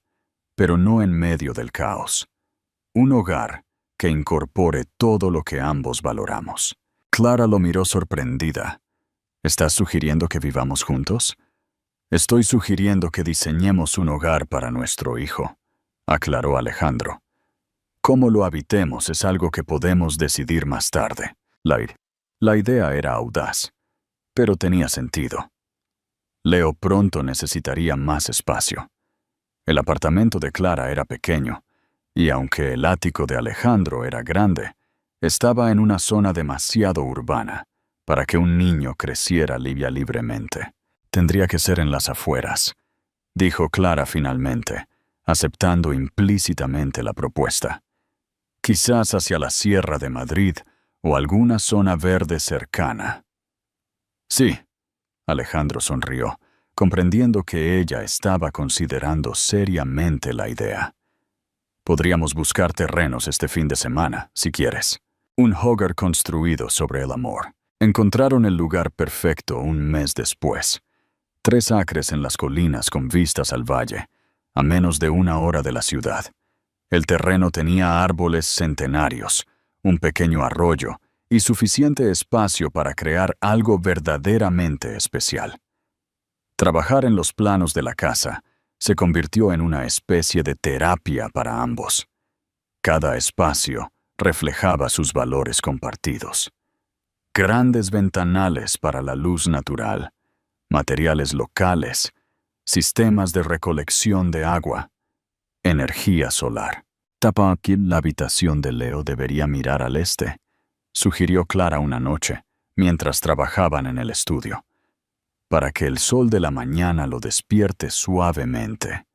pero no en medio del caos. Un hogar que incorpore todo lo que ambos valoramos. Clara lo miró sorprendida. ¿Estás sugiriendo que vivamos juntos? Estoy sugiriendo que diseñemos un hogar para nuestro hijo, aclaró Alejandro. Cómo lo habitemos es algo que podemos decidir más tarde. La idea era audaz, pero tenía sentido. Leo pronto necesitaría más espacio. El apartamento de Clara era pequeño, y aunque el ático de Alejandro era grande, estaba en una zona demasiado urbana para que un niño creciera libremente. Tendría que ser en las afueras, dijo Clara finalmente, aceptando implícitamente la propuesta. Quizás hacia la Sierra de Madrid o alguna zona verde cercana. Sí, Alejandro sonrió, comprendiendo que ella estaba considerando seriamente la idea. Podríamos buscar terrenos este fin de semana, si quieres. Un hogar construido sobre el amor. Encontraron el lugar perfecto un mes después. 3 acres en las colinas con vistas al valle, a menos de 1 hora de la ciudad. El terreno tenía árboles centenarios, un pequeño arroyo y suficiente espacio para crear algo verdaderamente especial. Trabajar en los planos de la casa se convirtió en una especie de terapia para ambos. Cada espacio reflejaba sus valores compartidos. Grandes ventanales para la luz natural, materiales locales, sistemas de recolección de agua, energía solar. Aquí la habitación de Leo debería mirar al este, sugirió Clara una noche, mientras trabajaban en el estudio, para que el sol de la mañana lo despierte suavemente.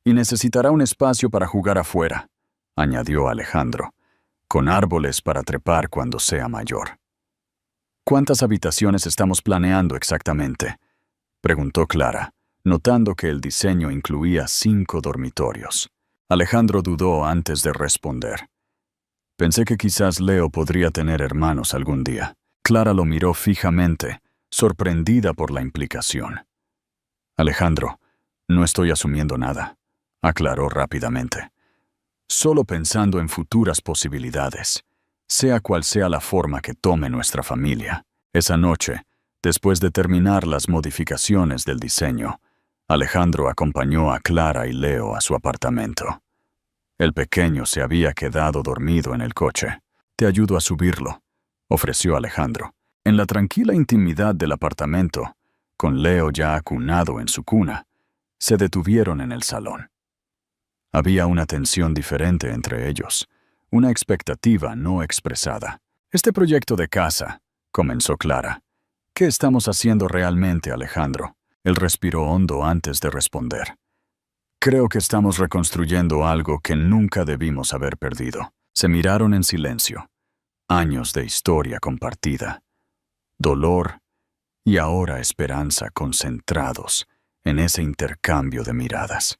Y necesitará un espacio para jugar afuera, añadió Alejandro, con árboles para trepar cuando sea mayor. ¿Cuántas habitaciones estamos planeando exactamente?, preguntó Clara, notando que el diseño incluía 5 dormitorios. Alejandro dudó antes de responder. Pensé que quizás Leo podría tener hermanos algún día. Clara lo miró fijamente, sorprendida por la implicación. Alejandro, no estoy asumiendo nada, aclaró rápidamente. Solo pensando en futuras posibilidades, sea cual sea la forma que tome nuestra familia. Esa noche, después de terminar las modificaciones del diseño, Alejandro acompañó a Clara y Leo a su apartamento. El pequeño se había quedado dormido en el coche. «Te ayudo a subirlo», ofreció Alejandro. En la tranquila intimidad del apartamento, con Leo ya acunado en su cuna, se detuvieron en el salón. Había una tensión diferente entre ellos, una expectativa no expresada. «Este proyecto de casa», comenzó Clara. «¿Qué estamos haciendo realmente, Alejandro?» Él respiró hondo antes de responder. «Creo que estamos reconstruyendo algo que nunca debimos haber perdido». Se miraron en silencio. Años de historia compartida, dolor y ahora esperanza concentrados en ese intercambio de miradas.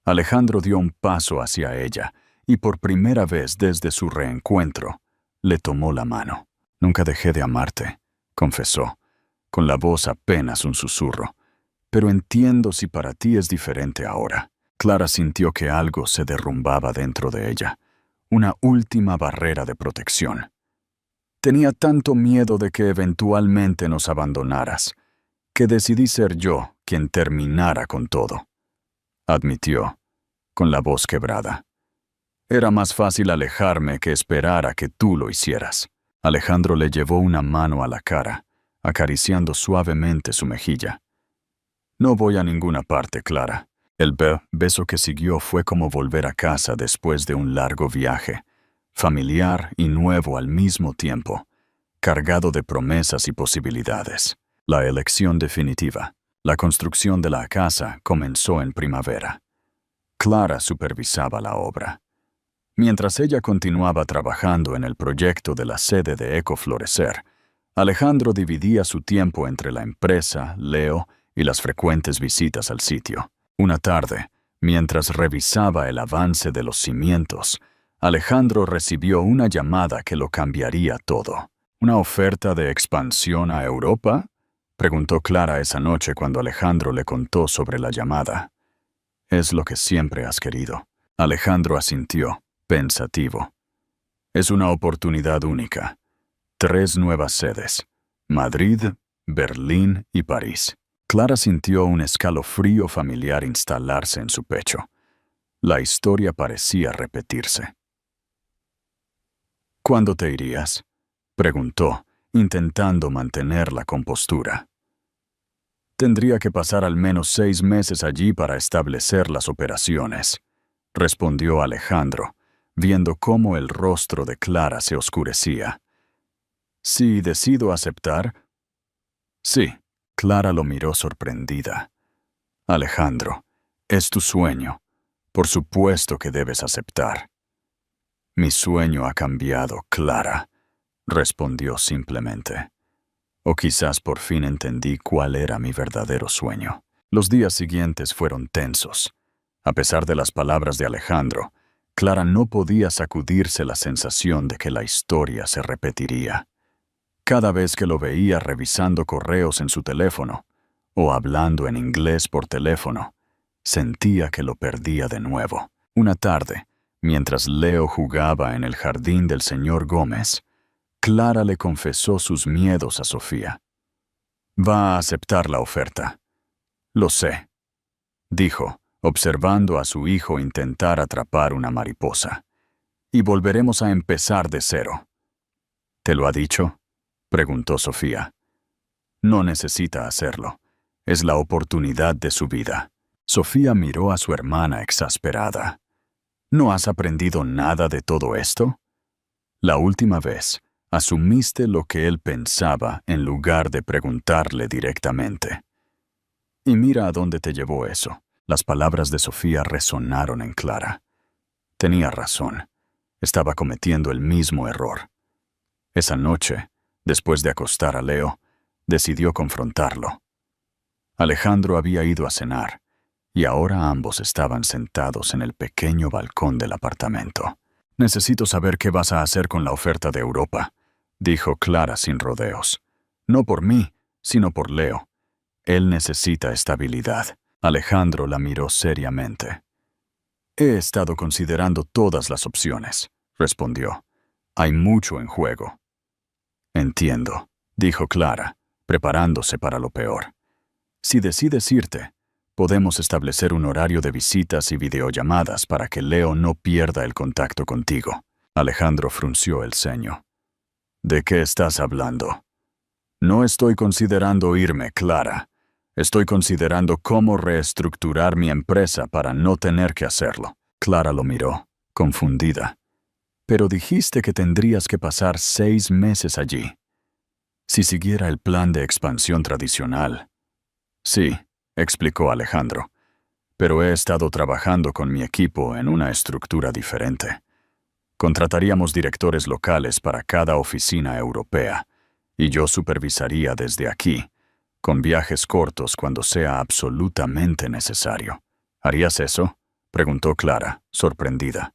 Alejandro dio un paso hacia ella y por primera vez desde su reencuentro le tomó la mano. «Nunca dejé de amarte», confesó, con la voz apenas un susurro. «Pero entiendo si para ti es diferente ahora». Clara sintió que algo se derrumbaba dentro de ella, una última barrera de protección. «Tenía tanto miedo de que eventualmente nos abandonaras, que decidí ser yo quien terminara con todo», admitió, con la voz quebrada. «Era más fácil alejarme que esperar a que tú lo hicieras». Alejandro le llevó una mano a la cara, acariciando suavemente su mejilla. «No voy a ninguna parte, Clara». El beso que siguió fue como volver a casa después de un largo viaje, familiar y nuevo al mismo tiempo, cargado de promesas y posibilidades. La elección definitiva. La construcción de la casa comenzó en primavera. Clara supervisaba la obra. Mientras ella continuaba trabajando en el proyecto de la sede de Ecoflorecer, Alejandro dividía su tiempo entre la empresa, Leo y las frecuentes visitas al sitio. Una tarde, mientras revisaba el avance de los cimientos, Alejandro recibió una llamada que lo cambiaría todo. «¿Una oferta de expansión a Europa?», preguntó Clara esa noche cuando Alejandro le contó sobre la llamada. «Es lo que siempre has querido». Alejandro asintió, pensativo. «Es una oportunidad única. 3 nuevas sedes: Madrid, Berlín y París». Clara sintió un escalofrío familiar instalarse en su pecho. La historia parecía repetirse. «¿Cuándo te irías?», preguntó, intentando mantener la compostura. «Tendría que pasar al menos 6 meses allí para establecer las operaciones», respondió Alejandro, viendo cómo el rostro de Clara se oscurecía. «Si decido aceptar...». «Sí». Clara lo miró sorprendida. «Alejandro, es tu sueño. Por supuesto que debes aceptar». «Mi sueño ha cambiado, Clara», respondió simplemente. «O quizás por fin entendí cuál era mi verdadero sueño». Los días siguientes fueron tensos. A pesar de las palabras de Alejandro, Clara no podía sacudirse la sensación de que la historia se repetiría. Cada vez que lo veía revisando correos en su teléfono o hablando en inglés por teléfono, sentía que lo perdía de nuevo. Una tarde, mientras Leo jugaba en el jardín del señor Gómez, Clara le confesó sus miedos a Sofía. «Va a aceptar la oferta». «Lo sé», dijo, observando a su hijo intentar atrapar una mariposa. «Y volveremos a empezar de cero». «¿Te lo ha dicho?», preguntó Sofía. «No necesita hacerlo. Es la oportunidad de su vida». Sofía miró a su hermana exasperada. «¿No has aprendido nada de todo esto? La última vez, asumiste lo que él pensaba en lugar de preguntarle directamente. Y mira a dónde te llevó eso». Las palabras de Sofía resonaron en Clara. Tenía razón. Estaba cometiendo el mismo error. Esa noche, después de acostar a Leo, decidió confrontarlo. Alejandro había ido a cenar, y ahora ambos estaban sentados en el pequeño balcón del apartamento. Necesito saber qué vas a hacer con la oferta de Europa, dijo Clara sin rodeos. No por mí, sino por Leo. Él necesita estabilidad. Alejandro la miró seriamente. He estado considerando todas las opciones, respondió. Hay mucho en juego. Entiendo, dijo Clara, preparándose para lo peor. Si decides irte, podemos establecer un horario de visitas y videollamadas para que Leo no pierda el contacto contigo. Alejandro frunció el ceño. ¿De qué estás hablando? No estoy considerando irme, Clara. Estoy considerando cómo reestructurar mi empresa para no tener que hacerlo. Clara lo miró, confundida. Pero dijiste que tendrías que pasar 6 meses allí. Si siguiera el plan de expansión tradicional. Sí, explicó Alejandro, pero he estado trabajando con mi equipo en una estructura diferente. Contrataríamos directores locales para cada oficina europea, y yo supervisaría desde aquí, con viajes cortos cuando sea absolutamente necesario. ¿Harías eso?, preguntó Clara, sorprendida.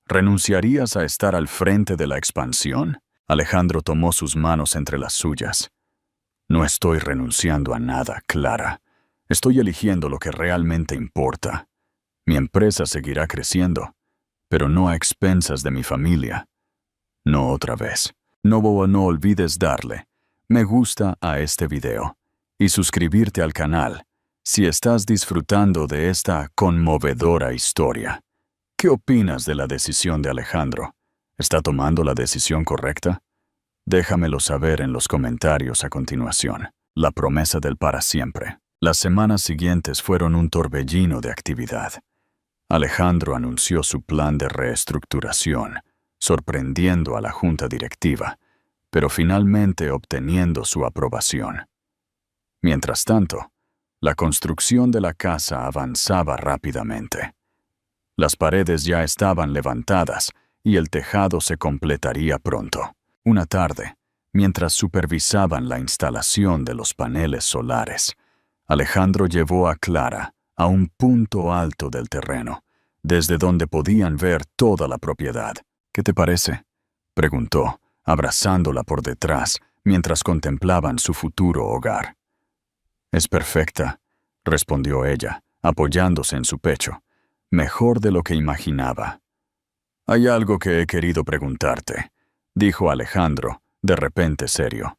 ¿Renunciarías a estar al frente de la expansión? Alejandro tomó sus manos entre las suyas. No estoy renunciando a nada, Clara. Estoy eligiendo lo que realmente importa. Mi empresa seguirá creciendo, pero no a expensas de mi familia. No otra vez. No olvides darle me gusta a este video y suscribirte al canal si estás disfrutando de esta conmovedora historia. ¿Qué opinas de la decisión de Alejandro? ¿Está tomando la decisión correcta? Déjamelo saber en los comentarios a continuación. La promesa del para siempre. Las semanas siguientes fueron un torbellino de actividad. Alejandro anunció su plan de reestructuración, sorprendiendo a la junta directiva, pero finalmente obteniendo su aprobación. Mientras tanto, la construcción de la casa avanzaba rápidamente. Las paredes ya estaban levantadas y el tejado se completaría pronto. Una tarde, mientras supervisaban la instalación de los paneles solares, Alejandro llevó a Clara a un punto alto del terreno, desde donde podían ver toda la propiedad. ¿Qué te parece?, preguntó, abrazándola por detrás mientras contemplaban su futuro hogar. Es perfecta, respondió ella, apoyándose en su pecho. Mejor de lo que imaginaba. Hay algo que he querido preguntarte, dijo Alejandro, de repente serio.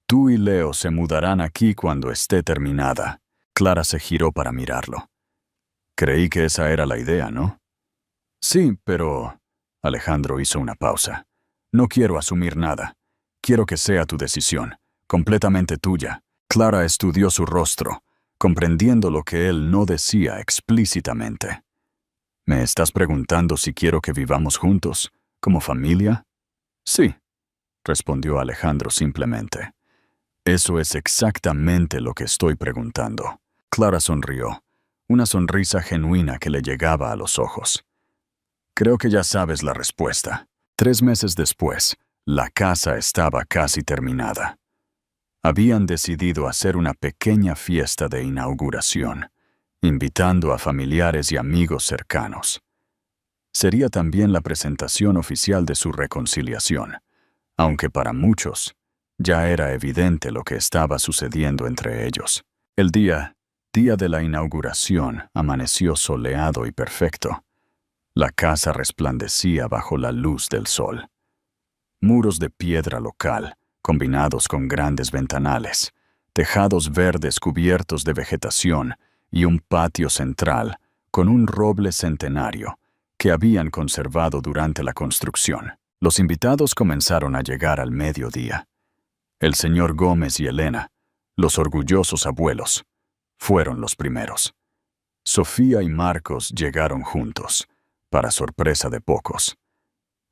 Tú y Leo se mudarán aquí cuando esté terminada. Clara se giró para mirarlo. Creí que esa era la idea, ¿no? Sí, pero... Alejandro hizo una pausa. No quiero asumir nada. Quiero que sea tu decisión, completamente tuya. Clara estudió su rostro, comprendiendo lo que él no decía explícitamente. ¿Me estás preguntando si quiero que vivamos juntos, como familia? Sí, respondió Alejandro simplemente. Eso es exactamente lo que estoy preguntando. Clara sonrió, una sonrisa genuina que le llegaba a los ojos. Creo que ya sabes la respuesta. 3 meses después, la casa estaba casi terminada. Habían decidido hacer una pequeña fiesta de inauguración, invitando a familiares y amigos cercanos. Sería también la presentación oficial de su reconciliación, aunque para muchos ya era evidente lo que estaba sucediendo entre ellos. El día de la inauguración, amaneció soleado y perfecto. La casa resplandecía bajo la luz del sol. Muros de piedra local, combinados con grandes ventanales, tejados verdes cubiertos de vegetación y un patio central con un roble centenario que habían conservado durante la construcción. Los invitados comenzaron a llegar al mediodía. El señor Gómez y Elena, los orgullosos abuelos, fueron los primeros. Sofía y Marcos llegaron juntos, para sorpresa de pocos.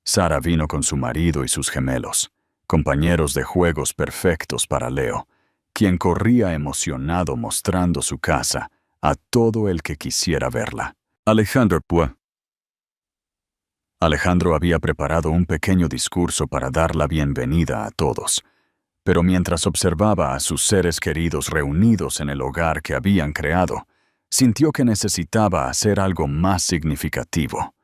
Sara vino con su marido y sus gemelos, compañeros de juegos perfectos para Leo, quien corría emocionado mostrando su casa a todo el que quisiera verla. Alejandro había preparado un pequeño discurso para dar la bienvenida a todos, pero mientras observaba a sus seres queridos reunidos en el hogar que habían creado, sintió que necesitaba hacer algo más significativo.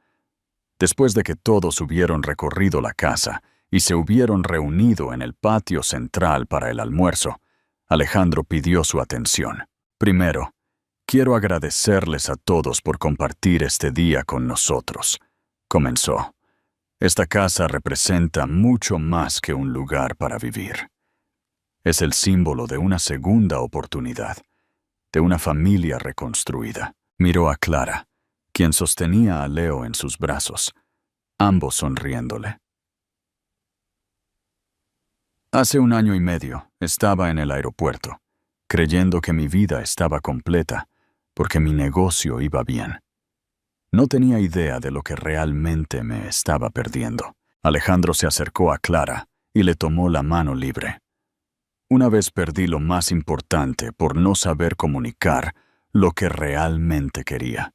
Después de que todos hubieron recorrido la casa y se hubieron reunido en el patio central para el almuerzo, Alejandro pidió su atención. Primero, quiero agradecerles a todos por compartir este día con nosotros, comenzó. Esta casa representa mucho más que un lugar para vivir. Es el símbolo de una segunda oportunidad, de una familia reconstruida. Miró a Clara, quien sostenía a Leo en sus brazos, ambos sonriéndole. Hace 1 año y medio estaba en el aeropuerto, creyendo que mi vida estaba completa, porque mi negocio iba bien. No tenía idea de lo que realmente me estaba perdiendo. Alejandro se acercó a Clara y le tomó la mano libre. Una vez perdí lo más importante por no saber comunicar lo que realmente quería.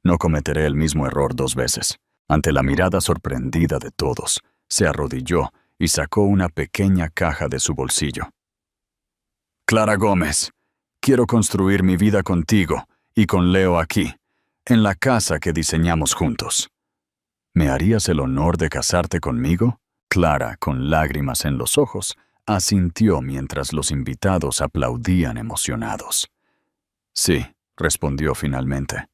No cometeré el mismo error 2 veces. Ante la mirada sorprendida de todos, se arrodilló y sacó una pequeña caja de su bolsillo. Clara Gómez, quiero construir mi vida contigo y con Leo aquí, en la casa que diseñamos juntos. ¿Me harías el honor de casarte conmigo? Clara, con lágrimas en los ojos, asintió mientras los invitados aplaudían emocionados. Sí, respondió finalmente.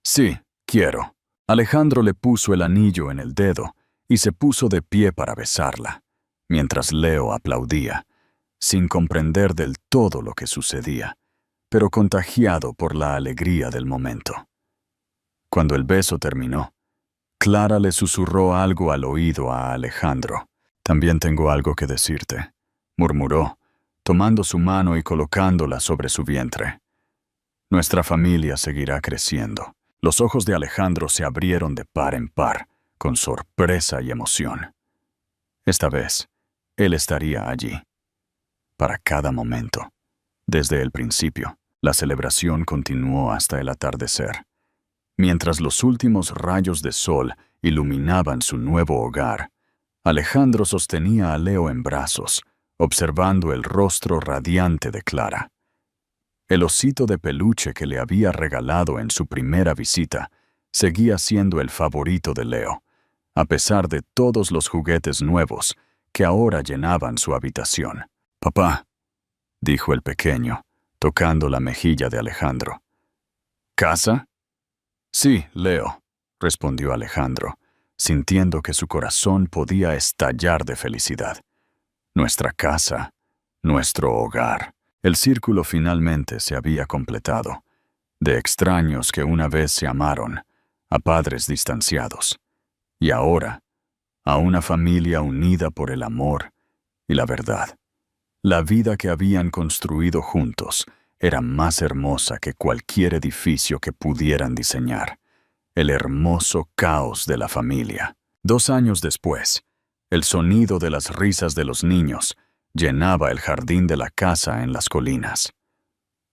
Sí, quiero. Alejandro le puso el anillo en el dedo y se puso de pie para besarla, mientras Leo aplaudía, sin comprender del todo lo que sucedía, pero contagiado por la alegría del momento. Cuando el beso terminó, Clara le susurró algo al oído a Alejandro. También tengo algo que decirte, murmuró, tomando su mano y colocándola sobre su vientre. Nuestra familia seguirá creciendo. Los ojos de Alejandro se abrieron de par en par, con sorpresa y emoción. Esta vez, él estaría allí, para cada momento. Desde el principio, la celebración continuó hasta el atardecer. Mientras los últimos rayos de sol iluminaban su nuevo hogar, Alejandro sostenía a Leo en brazos, observando el rostro radiante de Clara. El osito de peluche que le había regalado en su primera visita seguía siendo el favorito de Leo, a pesar de todos los juguetes nuevos que ahora llenaban su habitación. «Papá», dijo el pequeño, tocando la mejilla de Alejandro. «¿Casa?» «Sí, Leo», respondió Alejandro, sintiendo que su corazón podía estallar de felicidad. «Nuestra casa, nuestro hogar». El círculo finalmente se había completado, de extraños que una vez se amaron, a padres distanciados, y ahora, a una familia unida por el amor y la verdad. La vida que habían construido juntos era más hermosa que cualquier edificio que pudieran diseñar. El hermoso caos de la familia. 2 años después, el sonido de las risas de los niños llenaba el jardín de la casa en las colinas.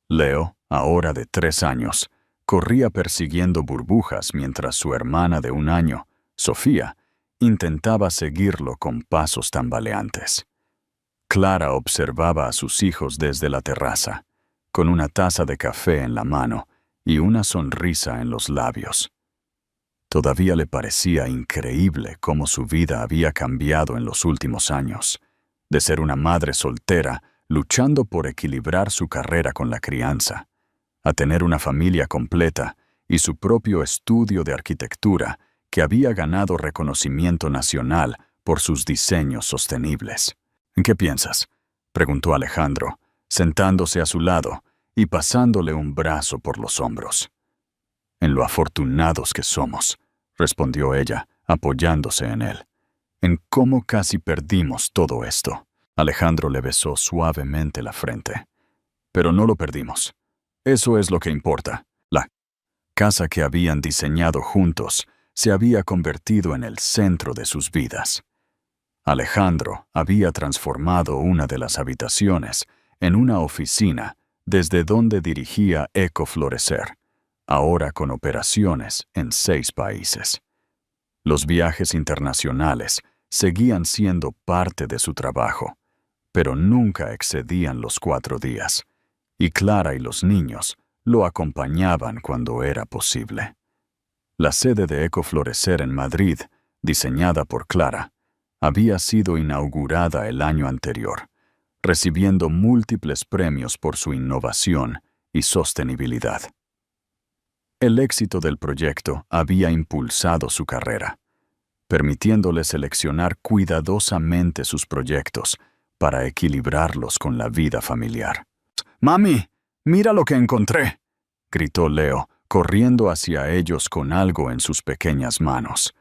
Leo, ahora de 3 años, corría persiguiendo burbujas mientras su hermana de 1 año, Sofía, intentaba seguirlo con pasos tambaleantes. Clara observaba a sus hijos desde la terraza, con una taza de café en la mano y una sonrisa en los labios. Todavía le parecía increíble cómo su vida había cambiado en los últimos años, de ser una madre soltera luchando por equilibrar su carrera con la crianza, a tener una familia completa y su propio estudio de arquitectura que había ganado reconocimiento nacional por sus diseños sostenibles. «¿En qué piensas?», preguntó Alejandro, sentándose a su lado y pasándole un brazo por los hombros. «En lo afortunados que somos», respondió ella, apoyándose en él. «En cómo casi perdimos todo esto». Alejandro le besó suavemente la frente. «Pero no lo perdimos. Eso es lo que importa». La casa que habían diseñado juntos se había convertido en el centro de sus vidas. Alejandro había transformado una de las habitaciones en una oficina desde donde dirigía Ecoflorecer, ahora con operaciones en 6 países. Los viajes internacionales seguían siendo parte de su trabajo, pero nunca excedían los 4 días, y Clara y los niños lo acompañaban cuando era posible. La sede de Ecoflorecer en Madrid, diseñada por Clara, había sido inaugurada el año anterior, recibiendo múltiples premios por su innovación y sostenibilidad. El éxito del proyecto había impulsado su carrera, permitiéndole seleccionar cuidadosamente sus proyectos para equilibrarlos con la vida familiar. «¡Mami, mira lo que encontré!», gritó Leo, corriendo hacia ellos con algo en sus pequeñas manos.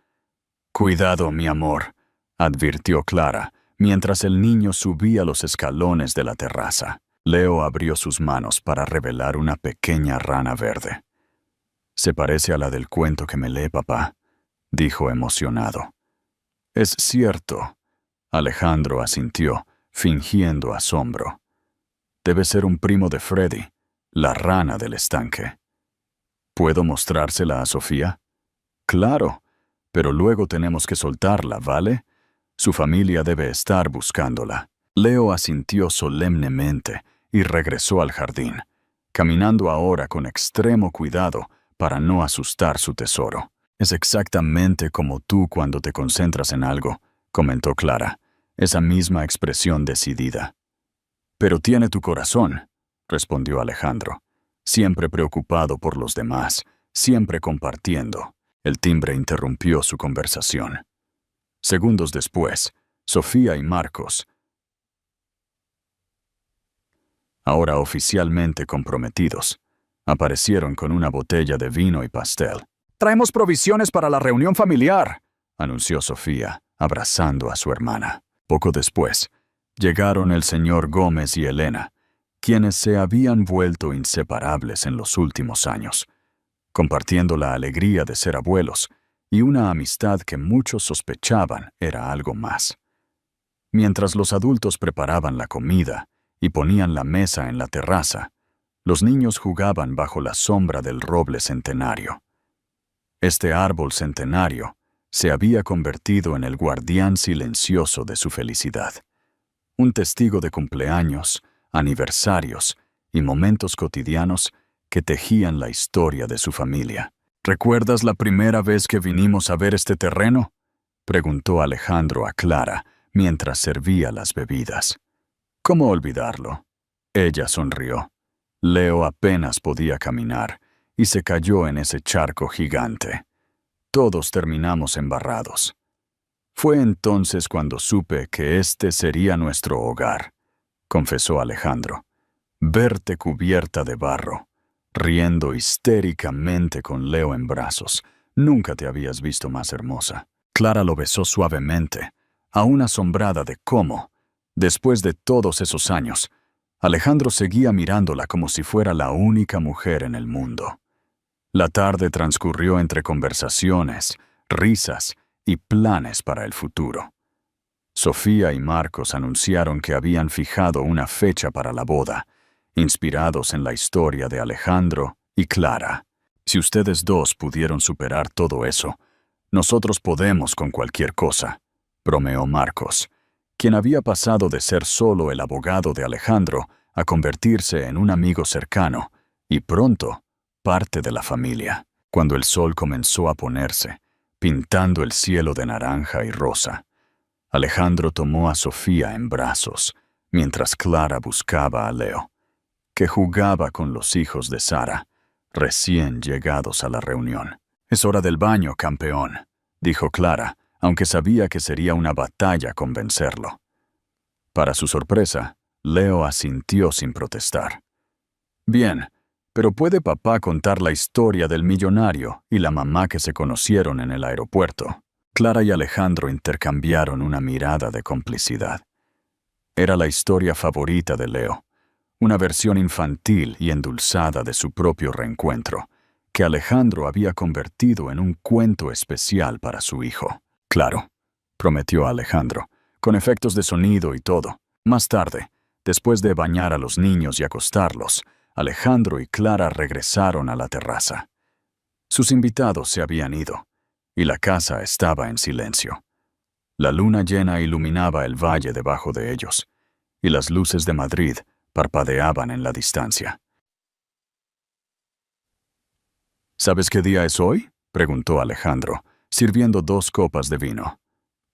«Cuidado, mi amor», advirtió Clara, mientras el niño subía los escalones de la terraza. Leo abrió sus manos para revelar una pequeña rana verde. «Se parece a la del cuento que me lee papá», dijo emocionado. «Es cierto», Alejandro asintió, fingiendo asombro. «Debe ser un primo de Freddy, la rana del estanque». «¿Puedo mostrársela a Sofía?» «Claro, pero luego tenemos que soltarla, ¿vale? Su familia debe estar buscándola». Leo asintió solemnemente y regresó al jardín, caminando ahora con extremo cuidado para no asustar su tesoro. «Es exactamente como tú cuando te concentras en algo», comentó Clara, esa misma expresión decidida. «Pero tiene tu corazón», respondió Alejandro, siempre preocupado por los demás, siempre compartiendo. El timbre interrumpió su conversación. Segundos después, Sofía y Marcos, ahora oficialmente comprometidos, aparecieron con una botella de vino y pastel. «Traemos provisiones para la reunión familiar», anunció Sofía, abrazando a su hermana. Poco después, llegaron el señor Gómez y Elena, quienes se habían vuelto inseparables en los últimos años, compartiendo la alegría de ser abuelos y una amistad que muchos sospechaban era algo más. Mientras los adultos preparaban la comida y ponían la mesa en la terraza, los niños jugaban bajo la sombra del roble centenario. Este árbol centenario se había convertido en el guardián silencioso de su felicidad, un testigo de cumpleaños, aniversarios y momentos cotidianos que tejían la historia de su familia. «¿Recuerdas la primera vez que vinimos a ver este terreno?», preguntó Alejandro a Clara mientras servía las bebidas. «¿Cómo olvidarlo?». Ella sonrió. Leo apenas podía caminar y se cayó en ese charco gigante. Todos terminamos embarrados. «Fue entonces cuando supe que este sería nuestro hogar», confesó Alejandro. «Verte cubierta de barro, riendo histéricamente con Leo en brazos. Nunca te habías visto más hermosa». Clara lo besó suavemente, aún asombrada de cómo, después de todos esos años, Alejandro seguía mirándola como si fuera la única mujer en el mundo. La tarde transcurrió entre conversaciones, risas y planes para el futuro. Sofía y Marcos anunciaron que habían fijado una fecha para la boda, inspirados en la historia de Alejandro y Clara. «Si ustedes dos pudieron superar todo eso, nosotros podemos con cualquier cosa», bromeó Marcos, quien había pasado de ser solo el abogado de Alejandro a convertirse en un amigo cercano y pronto parte de la familia. Cuando el sol comenzó a ponerse, pintando el cielo de naranja y rosa, Alejandro tomó a Sofía en brazos, mientras Clara buscaba a Leo, que jugaba con los hijos de Sara, recién llegados a la reunión. «Es hora del baño, campeón», dijo Clara, aunque sabía que sería una batalla convencerlo. Para su sorpresa, Leo asintió sin protestar. «Bien, pero ¿puede papá contar la historia del millonario y la mamá que se conocieron en el aeropuerto?» Clara y Alejandro intercambiaron una mirada de complicidad. Era la historia favorita de Leo, una versión infantil y endulzada de su propio reencuentro, que Alejandro había convertido en un cuento especial para su hijo. «Claro», prometió Alejandro, con efectos de sonido y todo. Más tarde, después de bañar a los niños y acostarlos, Alejandro y Clara regresaron a la terraza. Sus invitados se habían ido, y la casa estaba en silencio. La luna llena iluminaba el valle debajo de ellos, y las luces de Madrid parpadeaban en la distancia. «¿Sabes qué día es hoy?», preguntó Alejandro, sirviendo 2 copas de vino.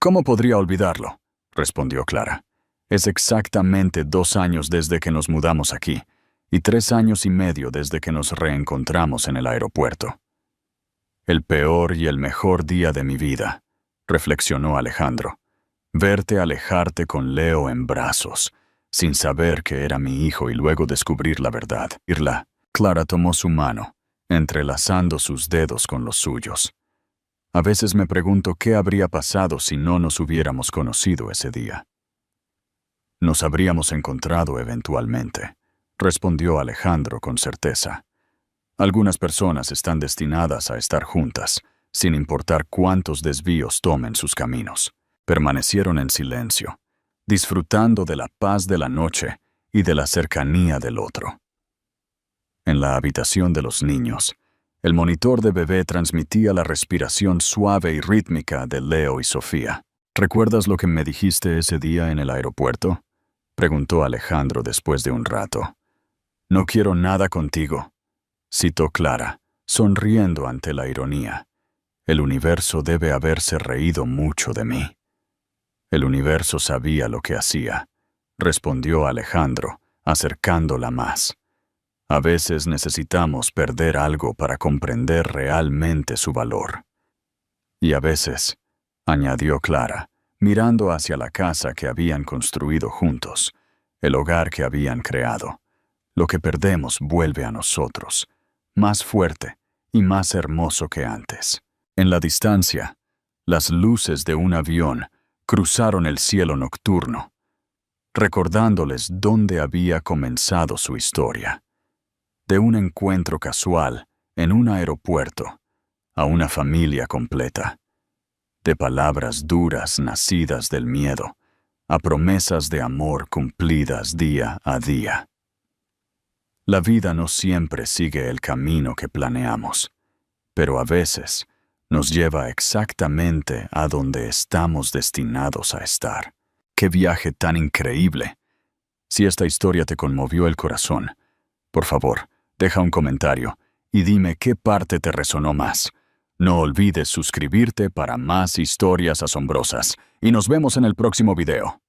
¿Cómo podría olvidarlo?, respondió Clara. Es exactamente 2 años desde que nos mudamos aquí, y 3 años y medio desde que nos reencontramos en el aeropuerto. El peor y el mejor día de mi vida, reflexionó Alejandro. Verte alejarte con Leo en brazos, sin saber que era mi hijo y luego descubrir la verdad. Clara tomó su mano, entrelazando sus dedos con los suyos. A veces me pregunto qué habría pasado si no nos hubiéramos conocido ese día. Nos habríamos encontrado eventualmente, respondió Alejandro con certeza. Algunas personas están destinadas a estar juntas, sin importar cuántos desvíos tomen sus caminos. Permanecieron en silencio, disfrutando de la paz de la noche y de la cercanía del otro. En la habitación de los niños, el monitor de bebé transmitía la respiración suave y rítmica de Leo y Sofía. ¿Recuerdas lo que me dijiste ese día en el aeropuerto?, preguntó Alejandro después de un rato. No quiero nada contigo, citó Clara, sonriendo ante la ironía. El universo debe haberse reído mucho de mí. El universo sabía lo que hacía, respondió Alejandro, acercándola más. A veces necesitamos perder algo para comprender realmente su valor. Y a veces, añadió Clara, mirando hacia la casa que habían construido juntos, el hogar que habían creado, lo que perdemos vuelve a nosotros, más fuerte y más hermoso que antes. En la distancia, las luces de un avión cruzaron el cielo nocturno, recordándoles dónde había comenzado su historia. De un encuentro casual en un aeropuerto a una familia completa. De palabras duras nacidas del miedo a promesas de amor cumplidas día a día. La vida no siempre sigue el camino que planeamos, pero a veces nos lleva exactamente a donde estamos destinados a estar. ¡Qué viaje tan increíble! Si esta historia te conmovió el corazón, por favor, deja un comentario y dime qué parte te resonó más. No olvides suscribirte para más historias asombrosas y nos vemos en el próximo video.